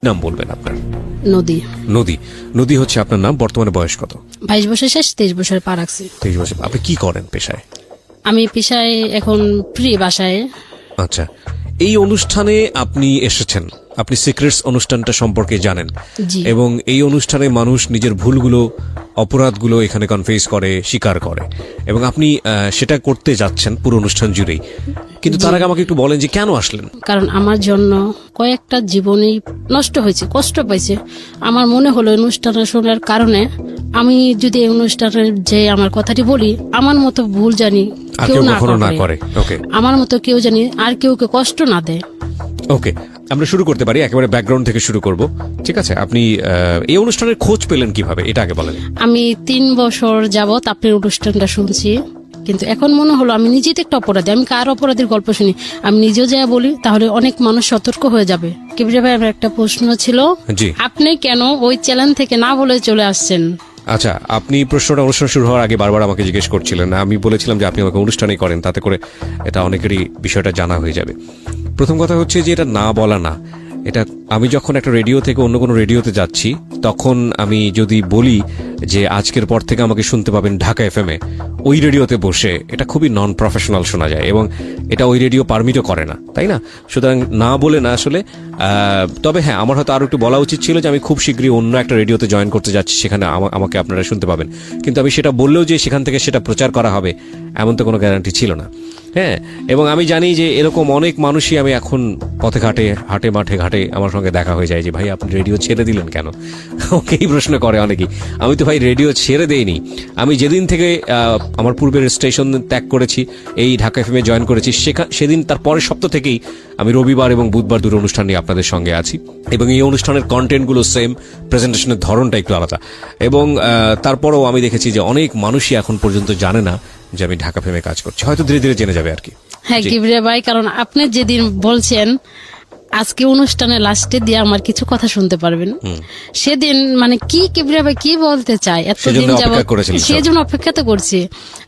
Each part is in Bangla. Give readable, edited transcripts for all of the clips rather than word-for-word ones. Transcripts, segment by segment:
নাম বলবেন আপনার? নদী। নদী। নদী হচ্ছে আপনার নাম। বর্তমানে বয়স কত? 22 বছর শেষ, 23 বছর পা রাখছি। 23 বছর। আপনি কি করেন পেশায়? আমি পেশায় এখন ফ্রি বাসায়। আচ্ছা, এই অনুষ্ঠানে আপনি এসেছেন, আপনি সিক্রেটস অনুষ্ঠানটা সম্পর্কে জানেন, জি। এবং এই অনুষ্ঠানে মানুষ নিজের ভুলগুলো, অপরাধগুলো এখানে কনফেস করে, স্বীকার করে, এবং আপনি সেটা করতে যাচ্ছেন পুরো অনুষ্ঠান জুড়েই। কিন্তু তার আগে আমাকে একটু বলেন যে কেন আসলেন? কারণ আমার জন্য কয়েকটা জীবনই নষ্ট হয়েছে, কষ্ট পাইছে। আমার মনে হলো অনুষ্ঠান শোনার কারণে আমি যদি এই অনুষ্ঠানের যে আমার কথাটি বলি, আমার মতো ভুল জানি আর কেউ কেউ না কখনো না করে। করে, ওকে, আমার মতো কেউ জানি আর কেউকে কষ্ট না দেয়। ওকে, আমরা শুরু করতে পারি, একেবারে ব্যাকগ্রাউন্ড থেকে শুরু করব। ঠিক আছে, আপনি এই অনুষ্ঠানের খোঁজ পেলেন কিভাবে, এটা আগে বলেন। আমি 3 বছর যাবত আপনার অনুষ্ঠানটা শুনছি, কিন্তু এখন মনে হলো আমি নিজেই তো একটা অপরাধী। আমি কার অপরাধীর গল্প শুনি, আমি নিজেও যা বলি তাহলে অনেক মানুষ সতর্ক হয়ে যাবে। কিবরিয়া ভাই, আমার একটা প্রশ্ন ছিল, জি। আপনি কেন ওই চ্যানেল থেকে না বলে চলে আসছেন? আচ্ছা, আপনি প্রশ্নটা অনুষ্ঠান শুরু হওয়ার আগে বারবার আমাকে জিজ্ঞেস করছিলেন, আমি বলেছিলাম যে আপনি আমাকে অনুষ্ঠানই করেন, তাতে করে এটা অনেকেরই বিষয়টা জানা হয়ে যাবে। প্রথম কথা হচ্ছে যে এটা না বলা না, এটা আমি যখন একটা রেডিও থেকে অন্য কোনো রেডিওতে যাচ্ছি, তখন আমি যদি বলি যে আজকের পর থেকে আমাকে শুনতে পাবেন ঢাকা এফএমে, ওই রেডিওতে বসে, এটা খুবই নন প্রফেশনাল শোনা যায়, এবং এটা ওই রেডিও পারমিটও করে না, তাই না? সুতরাং না বলে না আসলে। তবে হ্যাঁ, আমার হয়তো আরো একটু বলা উচিত ছিল যে আমি খুব শীঘ্রই অন্য একটা রেডিওতে জয়েন করতে যাচ্ছি, সেখানে আমাকে আপনারা শুনতে পাবেন। কিন্তু আমি সেটা বললেও যে সেখান থেকে সেটা প্রচার করা হবে, এমন তো কোনো গ্যারান্টি ছিল না। হ্যাঁ, এবং আমি জানি যে এরকম অনেক মানুষই, আমি এখন পথে ঘাটে, হাটে মাঠে ঘাটে আমার সঙ্গে দেখা হয়ে যায় যে ভাই আপনি রেডিও ছেড়ে দিলেন কেন? ওকেই প্রশ্ন করে অনেকেই। আমি তো ভাই রেডিও ছেড়ে দেইনি। আমি যেদিন থেকে আমার পূর্বের স্টেশন ত্যাগ করেছি, এই ঢাকা এফএমে জয়েন করেছি, সেদিন তার পরের সপ্তাহ থেকেই আমি রবিবার এবং বুধবার দুটো অনুষ্ঠান নিয়ে আপনাদের সঙ্গে আছি, এবং এই অনুষ্ঠানের কন্টেন্টগুলো সেম, প্রেজেন্টেশনের ধরনটা একটু আলাদা, এবং তারপরেও আমি দেখেছি যে অনেক মানুষই এখন পর্যন্ত জানে না যে আমি ঢাকা এফএমে কাজ করছি। হয়তো ধীরে ধীরে জেনে যাবে আর কি। হ্যাঁ কিবরিয়া ভাই, কারণ আপনি যেদিন বলছেন আজকে অনুষ্ঠানের লাস্টে দিয়ে আমার কিছু কথা শুনতে পারবেন, সেদিন মানে কি কিবরিয়া ভাই কি বলতে চায় এতদিন যাবত, সেজন্য অপেক্ষা তো করছি।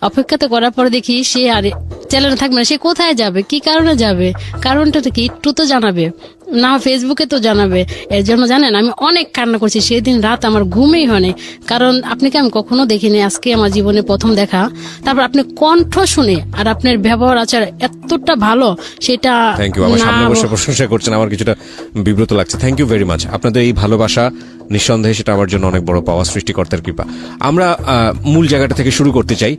অপেক্ষা তো করার পরে দেখি সে আর চ্যানেলে থাকবে না। সে কোথায় যাবে, কি কারণে যাবে, কারণটা তো কি একটু তো জানাবে না, ফেসবুকে তো জানাবে। এর জন্য জানেন আমি অনেক কান্না করছি সেদিন, রাত আমার ঘুমেই হয়নি। কারণ আপনাকে আমি কখনো দেখিনি, আজকে আমার জীবনে প্রথম দেখা। তারপর আপনি কণ্ঠ শুনে আর আপনার ব্যবহার আচার এতটা ভালো, সেটা থ্যাংক ইউ। আমার সামনে বসে প্রশংসা করছেন, আমার কিছুটা বিব্রত লাগছে। Thank you very much. আপনাদের এই ভালোবাসা নিঃসন্দেহে সেটা আমার জন্য অনেক বড় পাওয়া, সৃষ্টিকর্তার কৃপা। আমরা মূল জায়গাটা থেকে শুরু করতে চাই।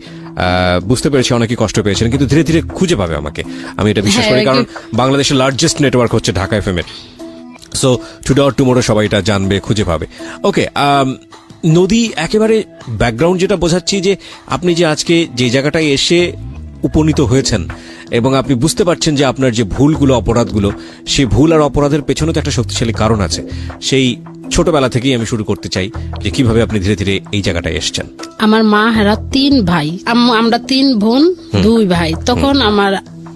বুঝতে পেরেছি অনেকেই কষ্ট পেয়েছেন, কিন্তু ধীরে ধীরে খুঁজে পাবে আমাকে, আমি এটা বিশ্বাস করি। কারণ বাংলাদেশের লার্জেস্ট নেটওয়ার্ক হচ্ছে ঢাকা এফএম এর। সো টুডে অর টুমরো সবাই এটা জানবে, খুঁজে পাবে। ওকে, নদী, একেবারে ব্যাকগ্রাউন্ড যেটা বোঝাচ্ছি যে আপনি যে আজকে যে জায়গাটায় এসে উপনীত হয়েছেন, এবং আপনি বুঝতে পারছেন যে আপনার যে ভুলগুলো, অপরাধগুলো, সেই ভুল আর অপরাধের পেছনে তো একটা শক্তিশালী কারণ আছে। সেই ছোটবেলা থেকেই আমি শুরু করতে চাই যে কিভাবে আপনি ধীরে ধীরে এই জায়গাটায় এসেছেন। আমার মা হেরা 3 ভাই, আমরা 3 বোন 2 ভাই। তখন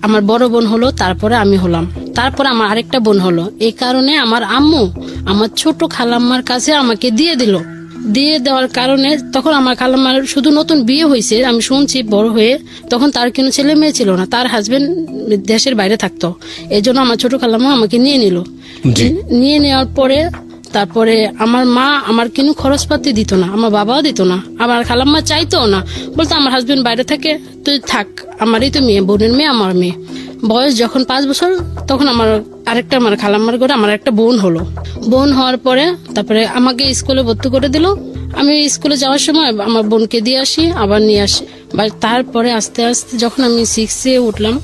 আমার বড় বোন হলো, তারপরে আমি হলাম, তারপরে আমার আরেকটা বোন হলো। এই কারণে আমার আম্মু আমার ছোট খালাম্মার কাছে আমাকে দিয়ে দিল। দিয়ে দেওয়ার কারণে তখন আমার খালাম্মার শুধু নতুন বিয়ে হয়েছে, আমি শুনছি বড় হয়ে, তখন তার কোনো ছেলে মেয়ে ছিল না, তার হাজবেন্ড দেশের বাইরে থাকতো। এই জন্য আমার ছোট খালাম্মা আমাকে নিয়ে নিল। নিয়ে নেওয়ার পরে তারপরে আমার মা আমার কোনো খরচপাতি দিত না, আমার বাবাও দিত না, আমার খালাম্মা চাইতো না, বলতো আমার হাজবেন্ড বাইরে থাকে, তুই থাক, আমারই তো মেয়ে, বোনের মেয়ে, আমার মেয়ে। বয়স যখন 5 বছর, তখন আমার খালাম্মার ঘরে আমার একটা বোন হলো। বোন হওয়ার পরে তারপরে আমাকে স্কুলে ভর্তি করে দিল। আমি স্কুলে যাওয়ার সময় আমার বোনকে দিয়ে আসি, আবার নিয়ে আসি। তারপরে আস্তে আস্তে যখন আমি 6-এ উঠলাম,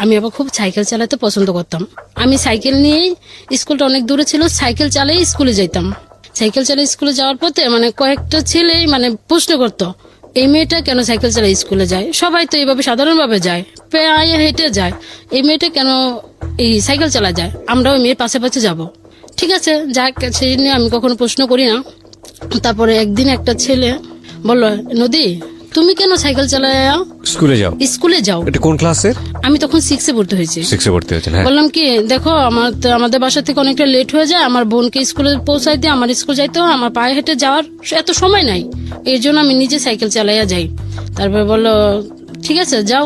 আমি আবার খুব সাইকেল চালাতে পছন্দ করতাম। আমি সাইকেল নিয়েই, স্কুলটা অনেক দূরে ছিল, সাইকেল চালিয়ে স্কুলে যাইতাম। সাইকেল চালিয়ে স্কুলে যাওয়ার পথে কয়েকটা ছেলে প্রশ্ন করতো, এই মেয়েটা কেন সাইকেল চালিয়ে স্কুলে যায়? সবাই তো এইভাবে সাধারণভাবে যায়, পায়ে হেঁটে যায়, এই মেয়েটা কেন এই সাইকেল চালা যায়? আমরা ওই মেয়ের পাশে পাশে যাব। ঠিক আছে, যাক, সেই নিয়ে আমি কখনো প্রশ্ন করি না। তারপরে একদিন একটা ছেলে বললো, নদী তুমি কেন সাইকেল চালায় স্কুলে যাও? এটা কোন ক্লাসের? আমি তখন 6-এ ভর্তি হয়েছি। 6-এ ভর্তি হয়েছেন? হ্যাঁ। বললাম কি, দেখো আমাদের বাসা থেকে অনেকটা লেট হয়ে যায়, আমার বোনকে স্কুলে পৌঁছাই দিয়ে আমার স্কুল যাইতে হয়, আমার পায়ে হেঁটে যাওয়ার এত সময় নাই, এর জন্য আমি নিজে সাইকেল চালাইয়া যাই। তারপরে বললো ঠিক আছে যাও।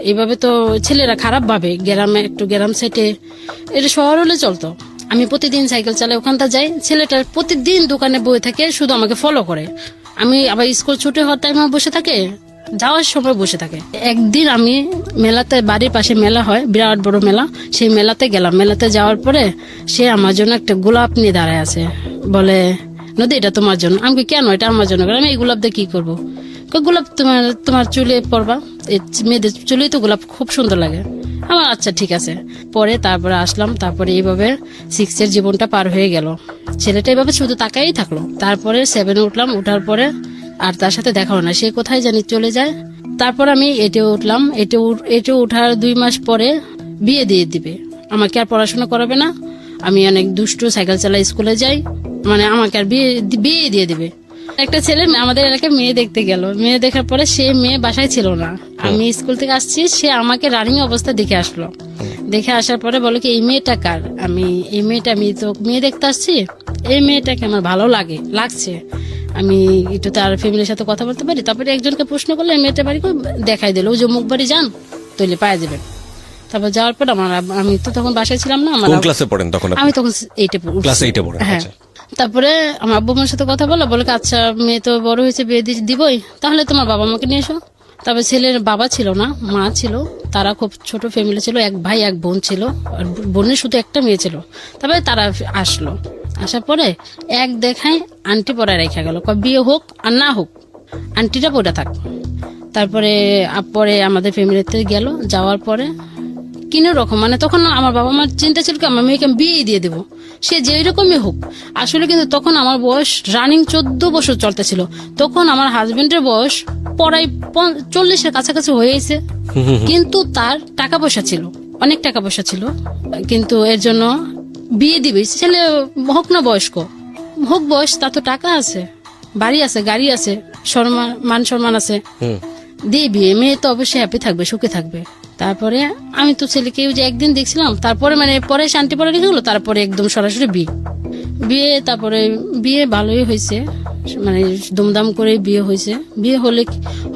এইভাবে তো ছেলেরা খারাপ ভাবে, গ্রামে একটু গ্রাম সাইডে, এটা শহর হলে চলতো, আমি প্রতিদিন সাইকেল চালাই ওখানটা যাই, ছেলেটা প্রতিদিন দোকানে বসে থাকে, শুধু আমাকে ফলো করে। আমি আবার স্কুল ছুটি হওয়ার টাইমে বসে থাকে, যাওয়ার সময় বসে থাকে। একদিন আমি মেলাতে, বাড়ির পাশে মেলা হয়, বিরাট বড় মেলা, সেই মেলাতে গেলাম। মেলাতে যাওয়ার পরে সে আমার জন্য একটা গোলাপ নিয়ে দাঁড়ায় আছে, বলে নদী এটা তোমার জন্য। আমি কই, কেন এটা আমার জন্য? আমি এই গোলাপ দিয়ে কি করবো? গোলাপ তোমার চুলে পরবা, মেয়েদের চুলেই তো গোলাপ খুব সুন্দর লাগে। আমার আচ্ছা ঠিক আছে। পরে তারপরে আসলাম, তারপরে এইভাবে 6 এর জীবনটা পার হয়ে গেল। ছেলেটা এইভাবে শুধু তাকাই থাকলো। তারপরে 7 উঠলাম, উঠার পরে আর তার সাথে দেখা হয় না, সে কোথায় জানি চলে যায়। তারপর আমি এটে উঠলাম, এটে উঠার 2 মাস পরে বিয়ে দিয়ে দিবে, আমাকে আর পড়াশোনা করাবে না, আমি অনেক দুষ্টু, সাইকেল চালাই, স্কুলে যাই, মানে আমাকে আর বিয়ে দিয়ে দিবে। একটা ছেলে আমাদের এলাকায় মেয়ে দেখতে গেল, মেয়ে দেখার পরে সে মেয়ে বাসায় ছিল না, আমি স্কুল থেকে আসছি, সে আমাকে রানিং অবস্থা দেখে আসলো। দেখে আসার পরে বলে কি, এই মেয়েটা কার? আমি তো মেয়ে দেখতে আসছি, এই মেয়েটাকে আমার ভালো লাগছে, আমি একটু তার ফ্যামিলির সাথে কথা বলতে পারি। তারপরে একজনকে প্রশ্ন করলে এই মেয়েটা বাড়ি দেখাই দিল, ওই যে মুখ বাড়ি যান তৈলে পাওয়া যাবেন। তারপর যাওয়ার পর আমি তো তখন বাসায় ছিলাম না, আমার ক্লাসে পড়েন তখন? আমি তখন 8 ক্লাস 8 পড়েন। হ্যাঁ। তারপরে আমার আব্বু মার সাথে কথা বলে আচ্ছা মেয়ে তো বড় হয়েছে, বিয়ে দিবই, তাহলে তোমার বাবা মাকে নিয়ে এসো। তারপরে ছেলের বাবা ছিল না, মা ছিল, তারা খুব ছোট ফ্যামিলি ছিল, 1 ভাই 1 বোন ছিল, আর বোনের শুধু একটা মেয়ে ছিল। তারপরে তারা আসলো, আসার পরে এক দেখায় আন্টি পরে রেখা গেল, বিয়ে হোক আর না হোক আন্টিটা পড়ে থাক। তারপরে পরে আমাদের ফ্যামিলিতে গেল, যাওয়ার পরে কিনে রকম, মানে তখন আমার বাবা মার চিন্তা ছিল কি, আমার মেয়েকে বিয়ে দিয়ে দেবো, সে যেই রকমই হোক। আসলে কিন্তু তখন আমার বয়স রানিং 14 বছর চলতেছিল, তখন আমার হাজবেন্ডের বয়স পড়াই 40-এর কাছাকাছি হয়েছে। কিন্তু তার টাকা পয়সা ছিল, অনেক টাকা পয়সা ছিল, কিন্তু এর জন্য বিয়ে দিবে। ছেলে হোক না বয়স্ক হোক, বয়স, তা তো টাকা আছে, বাড়ি আছে, গাড়ি আছে, মান সম্মান আছে, দিয়ে বিয়ে। মেয়ে তো অবশ্যই হ্যাপি থাকবে, সুখে থাকবে। তারপরে আমি তো ছেলেকে যে একদিন দেখছিলাম, তারপরে মানে পরে শান্তি পরে রেখে গেলো, তারপরে একদম সরাসরি বিয়ে। তারপরে বিয়ে ভালোই হয়েছে, মানে দুমদাম করে বিয়ে হয়েছে। বিয়ে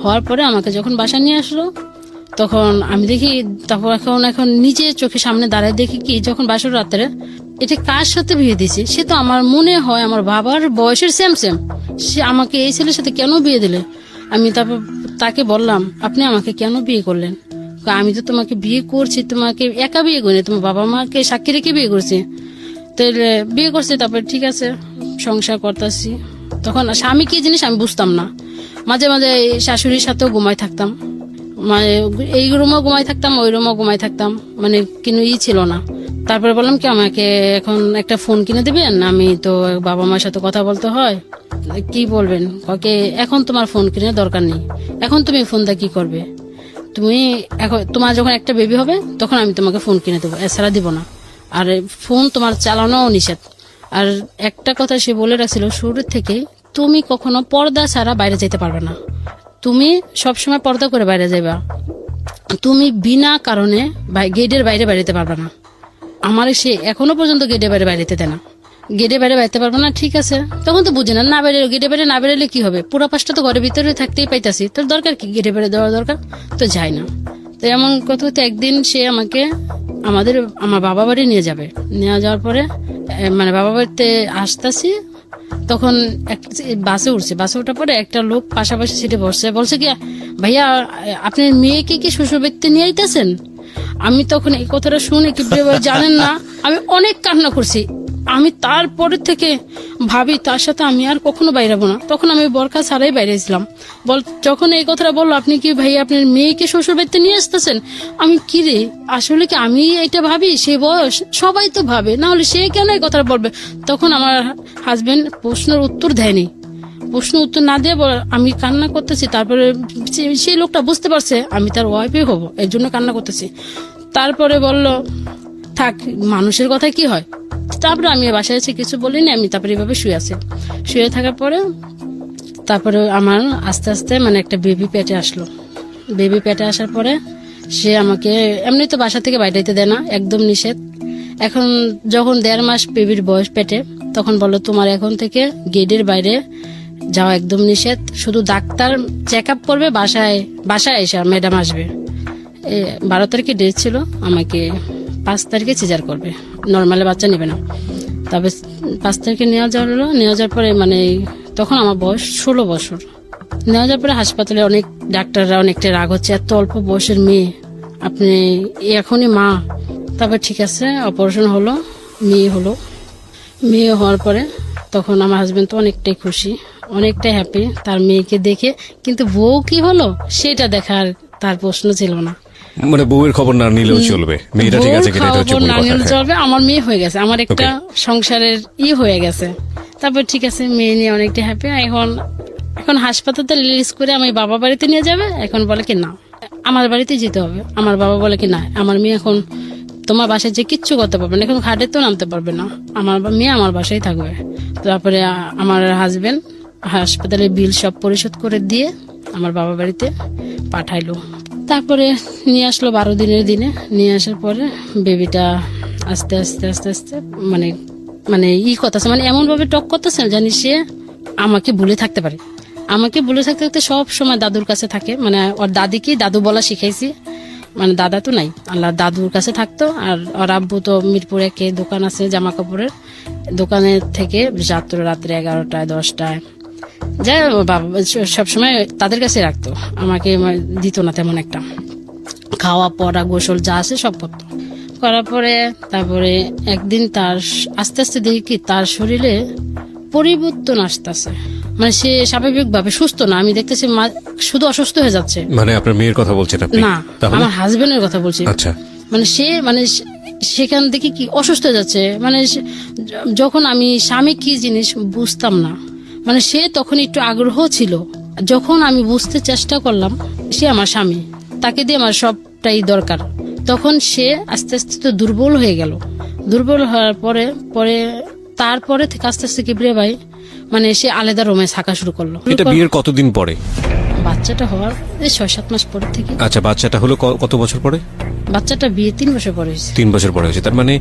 হওয়ার পরে আমাকে যখন বাসা নিয়ে আসলো, তখন আমি দেখি, তারপর এখন নিজের চোখের সামনে দাঁড়ায় দেখি কি, যখন বাসর রাত্রে এটা কার সাথে বিয়ে দিছে, সে তো আমার মনে হয় আমার বাবার বয়সের সেম। সে আমাকে এই ছেলের সাথে কেন বিয়ে দিলে? আমি তারপর তাকে বললাম, আপনি আমাকে কেন বিয়ে করলেন? আমি তো তোমাকে বিয়ে করছি, তোমাকে একা বিয়ে করিনি, তোমার বাবা মাকে সাক্ষী রেখে বিয়ে করছি। তাহলে বিয়ে করছি, তারপর ঠিক আছে সংসার করতেছি। তখন স্বামী কি জিনিস আমি বুঝতাম না। মাঝে মাঝে শাশুড়ির সাথেও ঘুমাই থাকতাম, মানে এই রুমও ঘুমাই থাকতাম, ওই রুমও ঘুমাই থাকতাম, মানে কোনো ছিল না। তারপরে বললাম কি, আমাকে এখন একটা ফোন কিনে দেবেন, আমি তো বাবা মার সাথে কথা বলতে হয়। কি বলবেন? ওকে এখন তোমার ফোন কিনে দরকার নেই, এখন তুমি ফোনটা কি করবে? তুমি এখন তোমার যখন একটা বেবি হবে তখন আমি তোমাকে ফোন কিনে দেবো, এছাড়া দিব না। আর ফোন তোমার চালানো নিষেধ। আর একটা কথা সে বলে রাখছিল শুরু থেকে, তুমি কখনো পর্দা ছাড়া বাইরে যেতে পারবে না, তুমি সবসময় পর্দা করে বাইরে যাইবা, তুমি বিনা কারণে গেটের বাইরে বেরোতে পারবে না। আমার সে এখনো পর্যন্ত গেটের বাইরে বেরোতে দেয় না, গেটের বাইরে বেরোতে পারবে না। ঠিক আছে, তখন তো বুঝি না বেরো, গেটের বাইরে না বেরোলে কি হবে? পুরো পাশটা তো ঘরের ভিতরে থাকতেই পাইতাছি, তোর দরকার কি গেটের বাইরে দেওয়ার দরকার? তো যাই না। তো এমন কথা হতে একদিন সে আমাকে আমার বাবা বাড়ি নিয়ে যাবে। নিয়ে যাওয়ার পরে মানে বাবা বাড়িতে আসতেছি, তখন বাসে উঠছে, বাসে ওঠার পরে একটা লোক পাশাপাশি সিটে বলছে কি, ভাইয়া আপনার মেয়েকে কি শ্বশুর বাড়িতে নিয়ে আইতেছেন? আমি তখন এই কথাটা শুনে কি জানেন না, আমি অনেক কান্না করছি। আমি তারপরে থেকে ভাবি তার সাথে আমি আর কখনো বাইরাবো না। তখন আমি বোরকা ছাড়াই বাইরেছিলাম। যখন এই কথাটা বললো, আপনি কি ভাই আপনার মেয়েকে শ্বশুর বাড়িতে নিয়ে আসতেছেন? আমি কি রে, আসলে কি আমি এটা ভাবি? সে বয়স সবাই তো ভাবে, না হলে সে কেন এই কথাটা বলবে? তখন আমার হাজবেন্ড প্রশ্নের উত্তর দেয়নি, প্রশ্ন উত্তর না দিয়ে আমি কান্না করতেছি। তারপরে সেই লোকটা বুঝতে পারছে আমি তার ওয়াইফই হব, এর জন্য কান্না করতেছি। তারপরে বলল থাক, মানুষের কথা কি হয়। তারপরে আমি বাসায় এসে কিছু বলিনি, আমি তারপরে এভাবে শুয়ে থাকার পরে তারপরে আমার আস্তে আস্তে মানে একটা বেবি পেটে আসলো। বেবি পেটে আসার পরে সে আমাকে এমনি তো বাসা থেকে বাইরে যেতে দেয় না, একদম নিষেধ। এখন যখন 1.5 মাস বেবির বয়স পেটে, তখন বললো তোমার এখন থেকে গেটের বাইরে যাওয়া একদম নিষেধ, শুধু ডাক্তার চেক আপ করবে, বাসায় এসে ম্যাডাম আসবে। 12 তারিখে ডেট ছিল, আমাকে 5 তারিখে সিজার করবে, নর্মালে বাচ্চা নেবে না। তবে 5 তারিখে নেওয়া যাওয়ার পরে মানে তখন আমার বয়স 16 বছর। নেওয়া যাওয়ার পরে হাসপাতালে অনেক ডাক্তাররা অনেকটা রাগ হচ্ছে, এত অল্প বয়সের মেয়ে, আপনি এখনই মা। তারপর ঠিক আছে, অপারেশন হলো, মেয়ে হওয়ার পরে তখন আমার হাজবেন্ড তো অনেকটাই খুশি, অনেকটাই হ্যাপি তার মেয়েকে দেখে। কিন্তু বউ কি হলো সেটা দেখার তার প্রশ্ন ছিল না। মানে বউয়ের খবর না নিলেও চলবে, মেয়েটা ঠিক আছে কিনা এটা হচ্ছে বউর মূল খবর না কথা। নিলে হ্যাঁ। চলবে, আমার মেয়ে হয়ে গেছে, আমার একটা সংসারের হয়ে গেছে। তারপর ঠিক আছে, মেয়ে নিয়ে অনেকটা হ্যাপি। এখন হাসপাতালে রিলিজ করে আমি বাবা বাড়িতে নিয়ে যাবে, এখন বলে কি না আমার বাড়িতে যেতে হবে। আমার বাবা বলে কি না, আমার মেয়ে এখন তোমার বাসায় যে কিচ্ছু করতে পারবে না, এখন ঘাটে তো নামতে পারবে না, আমার মেয়ে আমার বাসায় থাকবে। তারপরে আমার হাজবেন্ড হাসপাতালে বিল সব পরিশোধ করে দিয়ে আমার বাবা বাড়িতে পাঠাইলো। তারপরে নিয়ে আসলো 12 দিনের দিনে। নিয়ে আসার পরে বেবিটা আস্তে আস্তে আস্তে আস্তে মানে মানে করতেছে, মানে এমন ভাবে টক করতেছে জানি সে আমাকে ভুলে থাকতে পারে। আমাকে ভুলে থাকতে থাকতে সব সময় দাদুর কাছে থাকে, মানে ওর দাদিকে দাদু বলা শিখাইছি, মানে দাদা তো নাই, আল্লাহ দাদুর কাছে থাকতো। আর ওর আব্বু তো মিরপুরে কে দোকান আছে জামা কাপড়ের, দোকানের থেকে রাত্রে 11টায় 10টায় যাই বাবা সবসময় তাদের কাছে রাখতো, আমাকে দিত না তেমন একটা। খাওয়া পড়া গোসল যা আছে সব করতো। করার পরে তারপরে একদিন তার আস্তে আস্তে দেখি কি তার শরীরে পরিবর্তন আসতেছে, মানে সে স্বাভাবিকভাবে সুস্থ না, আমি দেখতেছি শুধু অসুস্থ হয়ে যাচ্ছে। মানে আপনার মেয়ের কথা বলছেন আপনি? না, আমার হাজবেন্ডের কথা বলছি। আচ্ছা। মানে সেখান থেকে কি অসুস্থ হয়ে যাচ্ছে, মানে যখন আমি স্বামী কি জিনিস বুঝতাম না, মানে সে তখন একটু আগ্রহ ছিল। যখন আমি বুঝতে চেষ্টা করলাম সে আমার স্বামী, তাকে দিয়ে আমার সবটাই দরকার, তখন সে আস্তে আস্তে তো দুর্বল হয়ে গেল। দুর্বল হওয়ার তারপরে থেকে আস্তে আস্তে কিবরে ভাই মানে সে আলাদা রুমে থাকা শুরু করলো। এটা বিয়ের কতদিন পরে? বাচ্চাটা হওয়ার 6-7 মাস পরে থেকে। আচ্ছা, বাচ্চাটা হলো কত বছর পরে? বাচ্চাটা বিয়ে 3 বছর পরে হয়েছে। 3 বছর পরে হয়েছে, তার মানে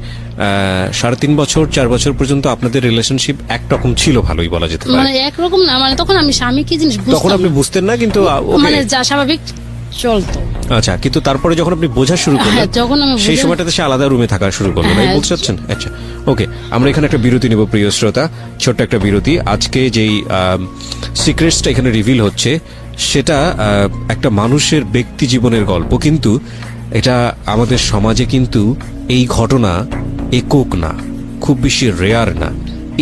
3.5 বছর 4 বছর পর্যন্ত আপনাদের রিলেশনশিপ একরকম ছিল, ভালোই বলা যেতে পারে। মানে একরকম না, মানে তখন আমি স্বামী কি জিনিস তখন বুঝতাম আপনি না। বুঝতেন না, কিন্তু মানে যা স্বাভাবিক চলতো। আচ্ছা, কিন্তু তারপরে যখন আপনি বোঝা শুরু করলেন, হ্যাঁ, যখন আমি সেই সময়টাতে সে আলাদা রুমে থাকা শুরু করলো, তাই হ্যাঁ। বলতে চাচ্ছেন? আচ্ছা, ওকে, আমরা এখানে একটা বিরতি নেব প্রিয় শ্রোতা, ছোট্ট একটা বিরতি। আজকে যেই সিক্রেটসটা এখানে রিভিল হচ্ছে সেটা একটা মানুষের ব্যক্তি জীবনের গল্প, কিন্তু এটা আমাদের সমাজে কিন্তু এই ঘটনা একক না, খুব বেশি রেয়ার না।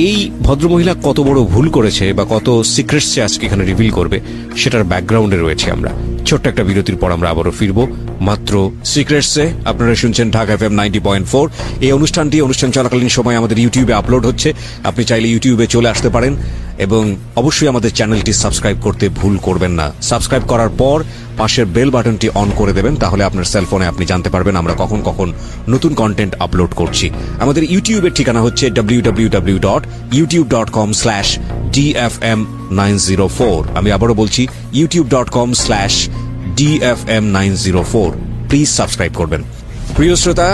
এই ভদ্রমহিলা কত বড় ভুল করেছে বা কত সিক্রেটস আজকে এখানে রিভিল করবে সেটার ব্যাকগ্রাউন্ডে রয়েছে আমরা। ছোট্ট একটা বিরতির পর আমরা আবারও ফিরবো মাত্র সিক্রেটসে। আপনারা শুনছেন ঢাকা FM 90.4। এই অনুষ্ঠান চলাকালীন সময় আমাদের ইউটিউবে আপলোড হচ্ছে, আপনি চাইলে ইউটিউবে চলে আসতে পারেন এবং অবশ্যই আমাদের চ্যানেলটি সাবস্ক্রাইব করতে ভুল করবেন না। সাবস্ক্রাইব করার পর পাশের বেল বাটনটি অন করে দেবেন, তাহলে আপনার সেলফোনে আপনি জানতে পারবেন আমরা কখন কখন নতুন কন্টেন্ট আপলোড করছি। আমাদের ইউটিউবের ঠিকানা হচ্ছে www.youtube.com/DFM904। আমি আবারও বলছি youtube.com/DFM904। প্লিজ সাবস্ক্রাইব করবেন। প্রিয় শ্রোতা,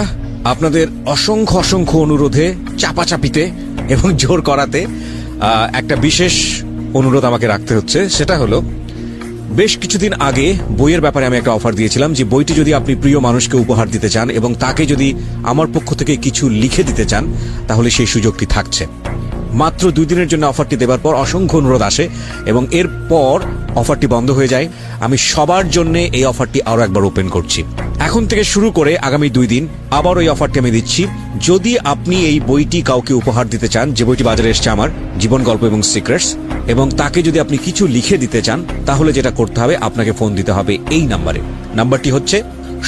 আপনাদের অসংখ্য অসংখ্য অনুরোধে, চাপাচাপিতে এবং জোর করাতে একটা বিশেষ অনুরোধ আমাকে রাখতে হচ্ছে। সেটা হলো, বেশ কিছুদিন আগে বইয়ের ব্যাপারে আমি একটা অফার দিয়েছিলাম যে বইটি যদি আপনি প্রিয় মানুষকে উপহার দিতে চান এবং তাকে যদি আমার পক্ষ থেকে কিছু লিখে দিতে চান, তাহলে সেই সুযোগটি থাকছে। মাত্র 2 দিনের জন্য অফারটি দেবার পর অসংখ্য অনুরোধ আসে এবং এরপর অফারটি বন্ধ হয়ে যায়। আমি সবার জন্য এই অফারটি আরো একবার ওপেন করছি। এখন থেকে শুরু করে আগামী 2 দিন আবার ওই অফারটি আমি দিচ্ছি। যদি আপনি এই বইটি কাউকে উপহার দিতে চান, যে বইটি বাজারে এসছে আমার জীবন গল্প এবং সিক্রেটস, এবং তাকে যদি আপনি কিছু লিখে দিতে চান, তাহলে যেটা করতে হবে, আপনাকে ফোন দিতে হবে এই নাম্বারে। নাম্বারটি হচ্ছে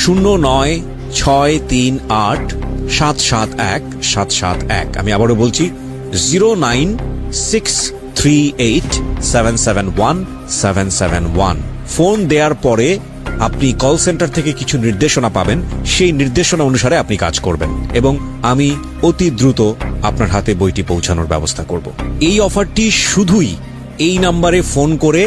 0963871771। আমি আবারও বলছি 09638771771। ফোন দেওয়ার পরে আপনি কল সেন্টার থেকে কিছু নির্দেশনা পাবেন, সেই নির্দেশনা অনুসারে আপনি কাজ করবেন এবং আমি অতি দ্রুত আপনার হাতে বইটি পৌঁছানোর ব্যবস্থা করব। এই অফারটি শুধুই এই নাম্বারে ফোন করে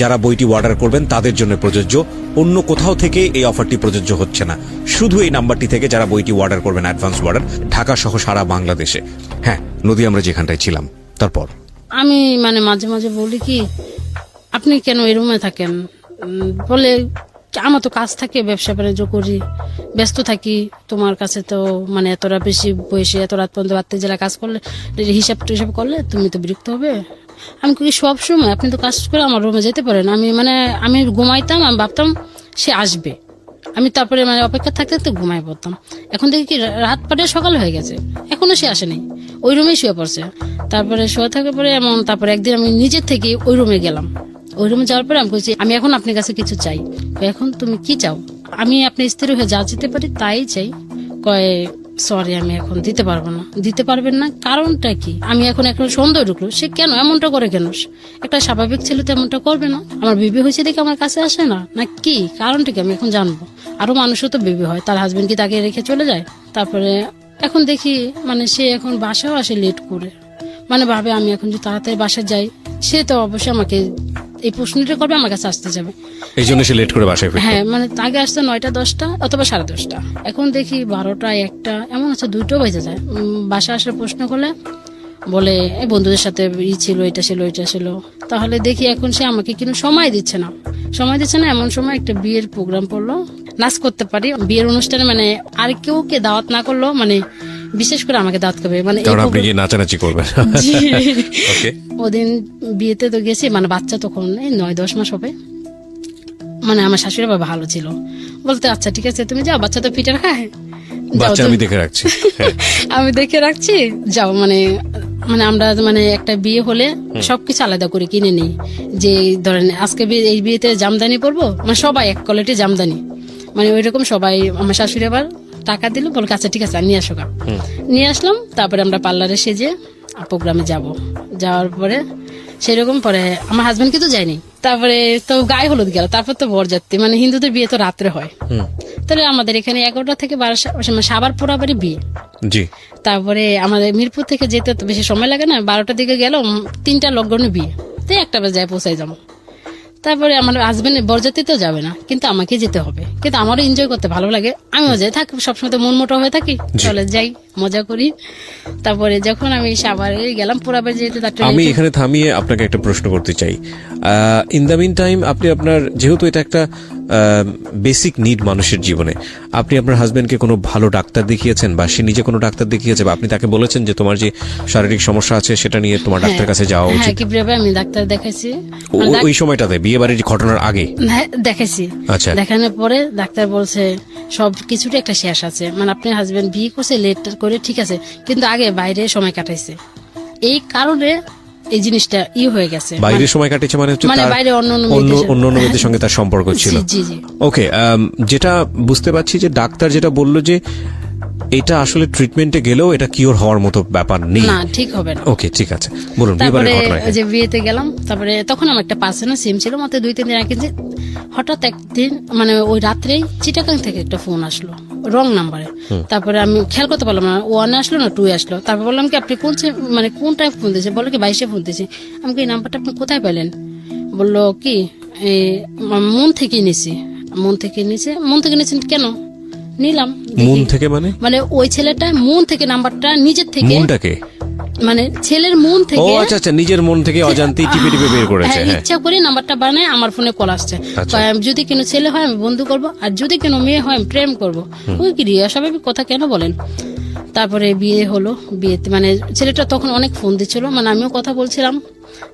যারা বইটি অর্ডার করবেন তাদের জন্য প্রযোজ্য, অন্য কোথাও থেকে এই অফারটি প্রযোজ্য হচ্ছে না। শুধু এই নাম্বারটি থেকে যারা বইটি অর্ডার করবেন, অ্যাডভান্স অর্ডার, ঢাকা সহ সারা বাংলাদেশে। হ্যাঁ, নদী, আমরা যেখানটায় ছিলাম তারপর আমি মানে মাঝে মাঝে বলি কি আপনি কেন এই রুমে থাকেন, বলে আমার তো কাজ থাকে, ব্যবসা বাণিজ্য করি, ব্যস্ত থাকি, তোমার কাছে তো মানে এতটা বেশি বয়সে এত রাত পর্যন্ত রাত্রে জেলা কাজ করলে হিসাব টিসাব করলে তুমি তো বিরক্ত হবে। আমি কি সব সময় আপনি তো কাজ করে আমার রুমে যেতে পারেন, আমি ঘুমাইতাম, আমি ভাবতাম সে আসবে, আমি তারপরে মানে অপেক্ষা থাকতে থাকতে ঘুমাই পড়তাম। এখন দেখি কি রাত পাটে সকাল হয়ে গেছে, এখনো সে আসেনি, ওই রুমেই শুয়ে পড়ছে। তারপরে শুয়ে থাকার পরে তারপরে একদিন আমি নিজের থেকে ওই রুমে গেলাম। ওই রুমে যাওয়ার পরে আমি বলছি আমি এখন আপনার কাছে কিছু চাই। এখন তুমি কি চাও? আমি আপনার স্ত্রী হয়ে যা যেতে পারি তাই চাই। কয় সরি আমি এখন দিতে পারবো না। দিতে পারবেন না কারণটা কি? আমি এখন সন্দেহ ঢুকলো, সে কেন এমনটা করে, কেন একটা স্বাভাবিক ছেলে তো এমনটা করবে না। আমার বেবি হয়েছে দেখে আমার কাছে আসে না, না কি কারণটা কি আমি এখন জানবো। আরো মানুষও তো বেবি হয়, তার হাজবেন্ড কি তাকে রেখে চলে যায়? তারপরে এখন দেখি মানে সে এখন বাসাও আসে লেট করে, মানে ভাবে আমি এখন যদি তাড়াতাড়ি বাসায় যাই সে তো অবশ্যই আমাকে এই প্রশ্নটা করবে, আমার কাছে আসতে যাবে, এই জন্য সে লেট করে বাসায় ফিরত। হ্যাঁ মানে আগে আসতে 9টা 10টা অথবা 10:30। এখন দেখি 12টা 1টা এমন আছে 2টো বেজে যায়। বাসা আসার প্রশ্ন করলে বলে এই বন্ধুদের সাথে ছিল, এটা ছিল, এটা ছিল। তাহলে দেখি এখন সে আমাকে কিন্তু সময় দিচ্ছে না। এমন সময় একটা বিয়ের প্রোগ্রাম পড়লো, নাচ করতে পারি বিয়ের অনুষ্ঠানে, মানে আর কেউ কে দাওয়াত না করলো, মানে বিশেষ করে আমাকে দাওয়াত করবে, মানে কারণ আপনি গিয়ে নাচানাচি করবেন। ওকে, ওদিন বিয়েতে তো গেছি, মানে বাচ্চা তখন এই 9-10 মাস হবে। মানে আমার শাশুড়ি বাবা ভালো ছিল, বলতে আচ্ছা ঠিক আছে তুমি যাও, বাচ্চা তো পিটার খায়, বাচ্চা আমি দেখে রাখছি। আমি দেখে রাখছি, যাও। মানে আমরা মানে একটা বিয়ে হলে সবকিছু আলাদা করে কিনে নিই, যে ধরেন আজকে এই বিয়েতে জামদানি পরবো, মানে সবাই এক কোয়ালিটি জামদানি, মানে ওই রকম সবাই। আমার শাশুড়ি আবার টাকা দিল, বল আচ্ছা ঠিক আছে নিয়ে আসো। নিয়ে আসলাম, তারপরে আমরা পার্লারে সেজে প্রোগ্রামে যাওয়ার পরে সেরকম পরে আমার হাজবেন্ড কিন্তু যায়নি। তারপরে তো গায়ে হলুদ গেল, তারপর তো বরযাত্রী, মানে হিন্দুদের বিয়ে তো রাত্রে হয়, তাহলে আমাদের এখানে 11টা থেকে 12 সাবার পোড়াবাড়ি বিয়ে। জি, তারপরে আমাদের মিরপুর থেকে যেতে তো বেশি সময় লাগে না, 12টার দিকে গেল, 3টা লকডাউনে বিয়ে, তো 1টা বাজে পৌঁছাই যাবো। তারপরে আমার হাজবেন্ড বরযাত্রী তো যাবে না, কিন্তু আমাকে যেতে হবে, কিন্তু আমারও এনজয় করতে ভালো লাগে, আমিও যাই, থাকি সবসময় তো মন মোটা হয়ে থাকি, চলে যাই মজা করি। তারপরে যখন আমি সাভারে গেলাম পোড়াবাড়ি যেতে, আমি এখানে থামিয়ে আপনাকে একটা প্রশ্ন করতে চাই। ইন দ্য মিন টাইম আপনি আপনার, যেহেতু এটা একটা বেসিক নিড মানুষের জীবনে, আপনি আপনার হাজবেন্ডকে কোনো ভালো ডাক্তার দেখিয়েছেন, বা সে নিজে কোনো ডাক্তার দেখিয়েছে, বা আপনি তাকে বলেছেন যে তোমার যে শারীরিক সমস্যা আছে সেটা নিয়ে তোমার ডাক্তার কাছে যাওয়া উচিত? কিভাবে আমি ডাক্তার দেখাইছি ওই সময়টাতে বিয়ে বাড়ির ঘটনার আগে দেখাইছি। আচ্ছা, দেখানোর পরে ডাক্তার বলছে সব কিছুরই একটা শেষ আছে, মানে আপনার হাজবেন্ড বিয়ে করছে লেট করে ঠিক আছে, কিন্তু আগে বাইরে সময় কাটাইছে, এই কারণে এই জিনিসটা হয়ে গেছে। বাইরে সময় কাটিয়েছে মানে হচ্ছে তার বাইরে অন্য মেয়েদের সঙ্গে তার সম্পর্ক ছিল। জি জি। ওকে, যেটা বুঝতে পারছি যে ডাক্তার যেটা বললো যে এটা আসলে ট্রিটমেন্টে গেলেও এটা কিওর হওয়ার মতো ব্যাপার নেই, না ঠিক হবে না। ওকে ঠিক আছে, বলুন। তারপরে যে বিয়েতে গেলাম, তারপরে তখন আমার একটা পার্সোনাল সিম ছিল, মাত্র 2-3 দিন আগে, যে হঠাৎ একদিন মানে ওই রাত্রেই চিটাগাং থেকে একটা ফোন আসলো রং নাম্বারে। তারপরে আমি খেয়াল করতে পারলাম না, 1 আসলো না 2 আসলো। তারপর বললাম কি আপনি কোন টাইপ ফোন দিয়েছে? বললো কি 22-এ ফোন দিয়েছে। আমি কি এই নাম্বারটা আপনি কোথায় পেলেন? বললো কি মন থেকে নিছি। মন থেকে নিয়েছেন কেন? নিলাম মন থেকে মানে ওই ছেলেটা মন থেকে নাম্বারটা নিজের থেকে, মনটাকে মানে ছেলের মন ও থেকে, আচ্ছা আচ্ছা, নিজের মন থেকে অজান্তেই টিপে টিপে বের করেছে। হ্যাঁ, ইচ্ছা করে নাম্বারটা বানায় আমার ফোনে কল আসছে। যদি কোনো ছেলে হয় আমি বন্ধু করব, আর যদি কোনো মেয়ে হয় আমি প্রেম করব। ওই কি রিয়া স্বাভাবিক কথা কেন বলেন? তারপরে বিয়ে হলো, বিয়েতে মানে ছেলেটা তখন অনেক ফোন দিচ্ছিল, মানে আমিও কথা বলছিলাম।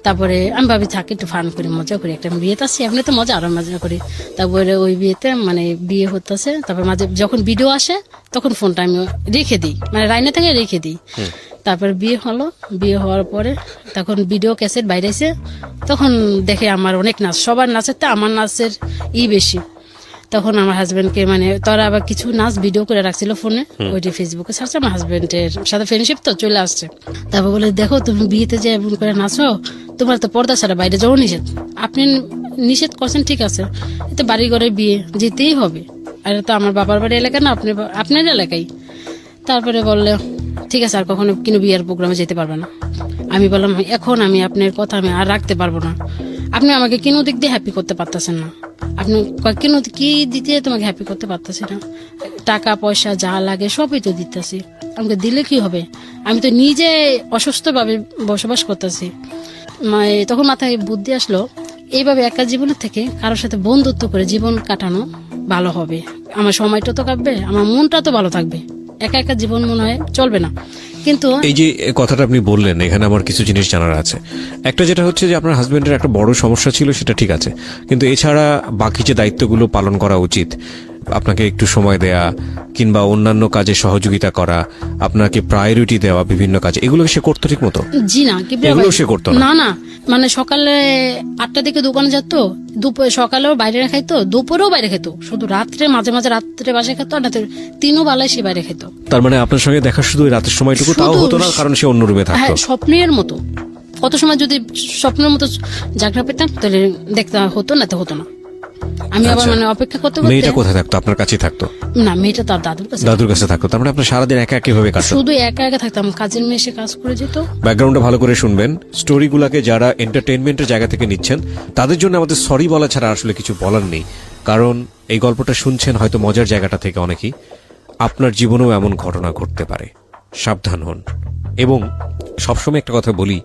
তারপরে আমি ভাবি থাকি একটু ফান করি, মজা করি, একটা বিয়েতে আসছি এমনি তো মজা, আরো মজা করি। তারপরে ওই বিয়েতে মানে বিয়ে হতেছে, তারপরে মাঝে যখন ভিডিও আসে তখন ফোনটা আমি রেখে দিই, মানে রাইনা থেকে রেখে দিই। তারপরে বিয়ে হলো, বিয়ে হওয়ার পরে তখন ভিডিও ক্যাসেট বাইরে এসে তখন দেখে আমার অনেক নাচ, সবার নাচের তো আমার নাচের বেশি। তখন আমার হাজবেন্ডকে মানে তারা আবার কিছু নাচ ভিডিও করে রাখছিল ফোনে, ওইটি ফেসবুকে ছাড়ছে, আমার হাজবেন্ডের সাথে ফ্রেন্ডশিপ তো চলে আসছে। তারপর বলে দেখো তুমি বিয়েতে যে এমন করে নাচো, তোমার তো পর্দা ছাড়া বাইরে যাওয়া নিষেধ। আপনি নিষেধ করছেন ঠিক আছে, এতে বাড়ি ঘরে বিয়ে যেতেই হবে, আর তো আমার বাবার বাড়ি এলাকা না, আপনার এলাকায়। তারপরে বললে ঠিক আছে আর কখনো কিন্তু বিয়ের প্রোগ্রামে যেতে পারবে না। আমি বললাম এখন আমি আপনার কথা আমি আর রাখতে পারবো না, আপনি আমাকে কোনো দিক দিয়ে হ্যাপি করতে পারতেছেন না, আপনি কেন কি দিতে তোমাকে হ্যাপি করতে পারতেছি না, টাকা পয়সা যা লাগে সবই তো দিতেছি, আমাকে দিলে কি হবে, আমি তো নিজে অসুস্থ ভাবে বসবাস করতেছি। তখন মাথায় বুদ্ধি আসলো এইভাবে একা জীবনের থেকে কারোর সাথে বন্ধুত্ব করে জীবন কাটানো ভালো হবে। আমার সময়টা তো কাটবে, আমার মনটা তো ভালো থাকবে। একা একা জীবন মনে হয় চলবে না। কিন্তু এই যে কথাটা আপনি বললেন, এখানে আমার কিছু জিনিস জানার আছে। একটা যেটা হচ্ছে যে আপনার হাজবেন্ডের একটা বড় সমস্যা ছিল, সেটা ঠিক আছে, কিন্তু এছাড়া বাকি যে দায়িত্বগুলো পালন করা উচিত, আপনাকে একটু সময় দেয়া কিংবা অন্যান্য কাজে সহযোগিতা করা, আপনাকে প্রায়োরিটি দেওয়া বিভিন্ন কাজে, এগুলো সে করতো ঠিক মতো? জি না, কি এগুলো সে করতো না? না না, মানে সকালে 8টার দিকে দোকানে যেত, দুপুরে সকালেও বাইরে খাইতো, দুপুরেও বাইরে খেত, শুধু রাত্রে মাঝে মাঝে রাত্রে বাসায় খেত, আর রাতে 3 বেলায় সে বাইরে খেত। তার মানে আপনার সঙ্গে দেখা শুধু ওই রাতের সময়টুকু, তাও হতো না কারণ সে অন্য রুমে থাকতো? হ্যাঁ, স্বপ্নের মতো। কত সময় যদি স্বপ্নের মতো জাগনা পেতাম তাহলে দেখতে হতো, না তো হতো না। আমি আবার মানে অপেক্ষা করতে করতে। মেয়েটা কোথায় থাকতো? আপনার কাছেই থাকতো? না, মেয়েটা তার দাদুর কাছে। দাদুর কাছে থাকতো। তার মানে আপনার সারাদিন একা কিভাবে কাটতো? শুধু একা একা থাকতাম, কাজের মেয়ে এসে কাজ করে যেত। ব্যাকগ্রাউন্ডটা ভালো করে শুনবেন। স্টোরিগুলোকে যারা এন্টারটেইনমেন্টের জায়গা থেকে নিচ্ছেন তাদের জন্য আমাদের সরি বলা ছাড়া আসলে কিছু বলার নেই, কারণ এই গল্পটা শুনছেন হয়তো মজার জায়গাটা থেকে অনেকেই। আপনার জীবনেও এমন ঘটনা ঘটতে পারে, সাবধান হন। এবং সবসময় একটা কথা বলি,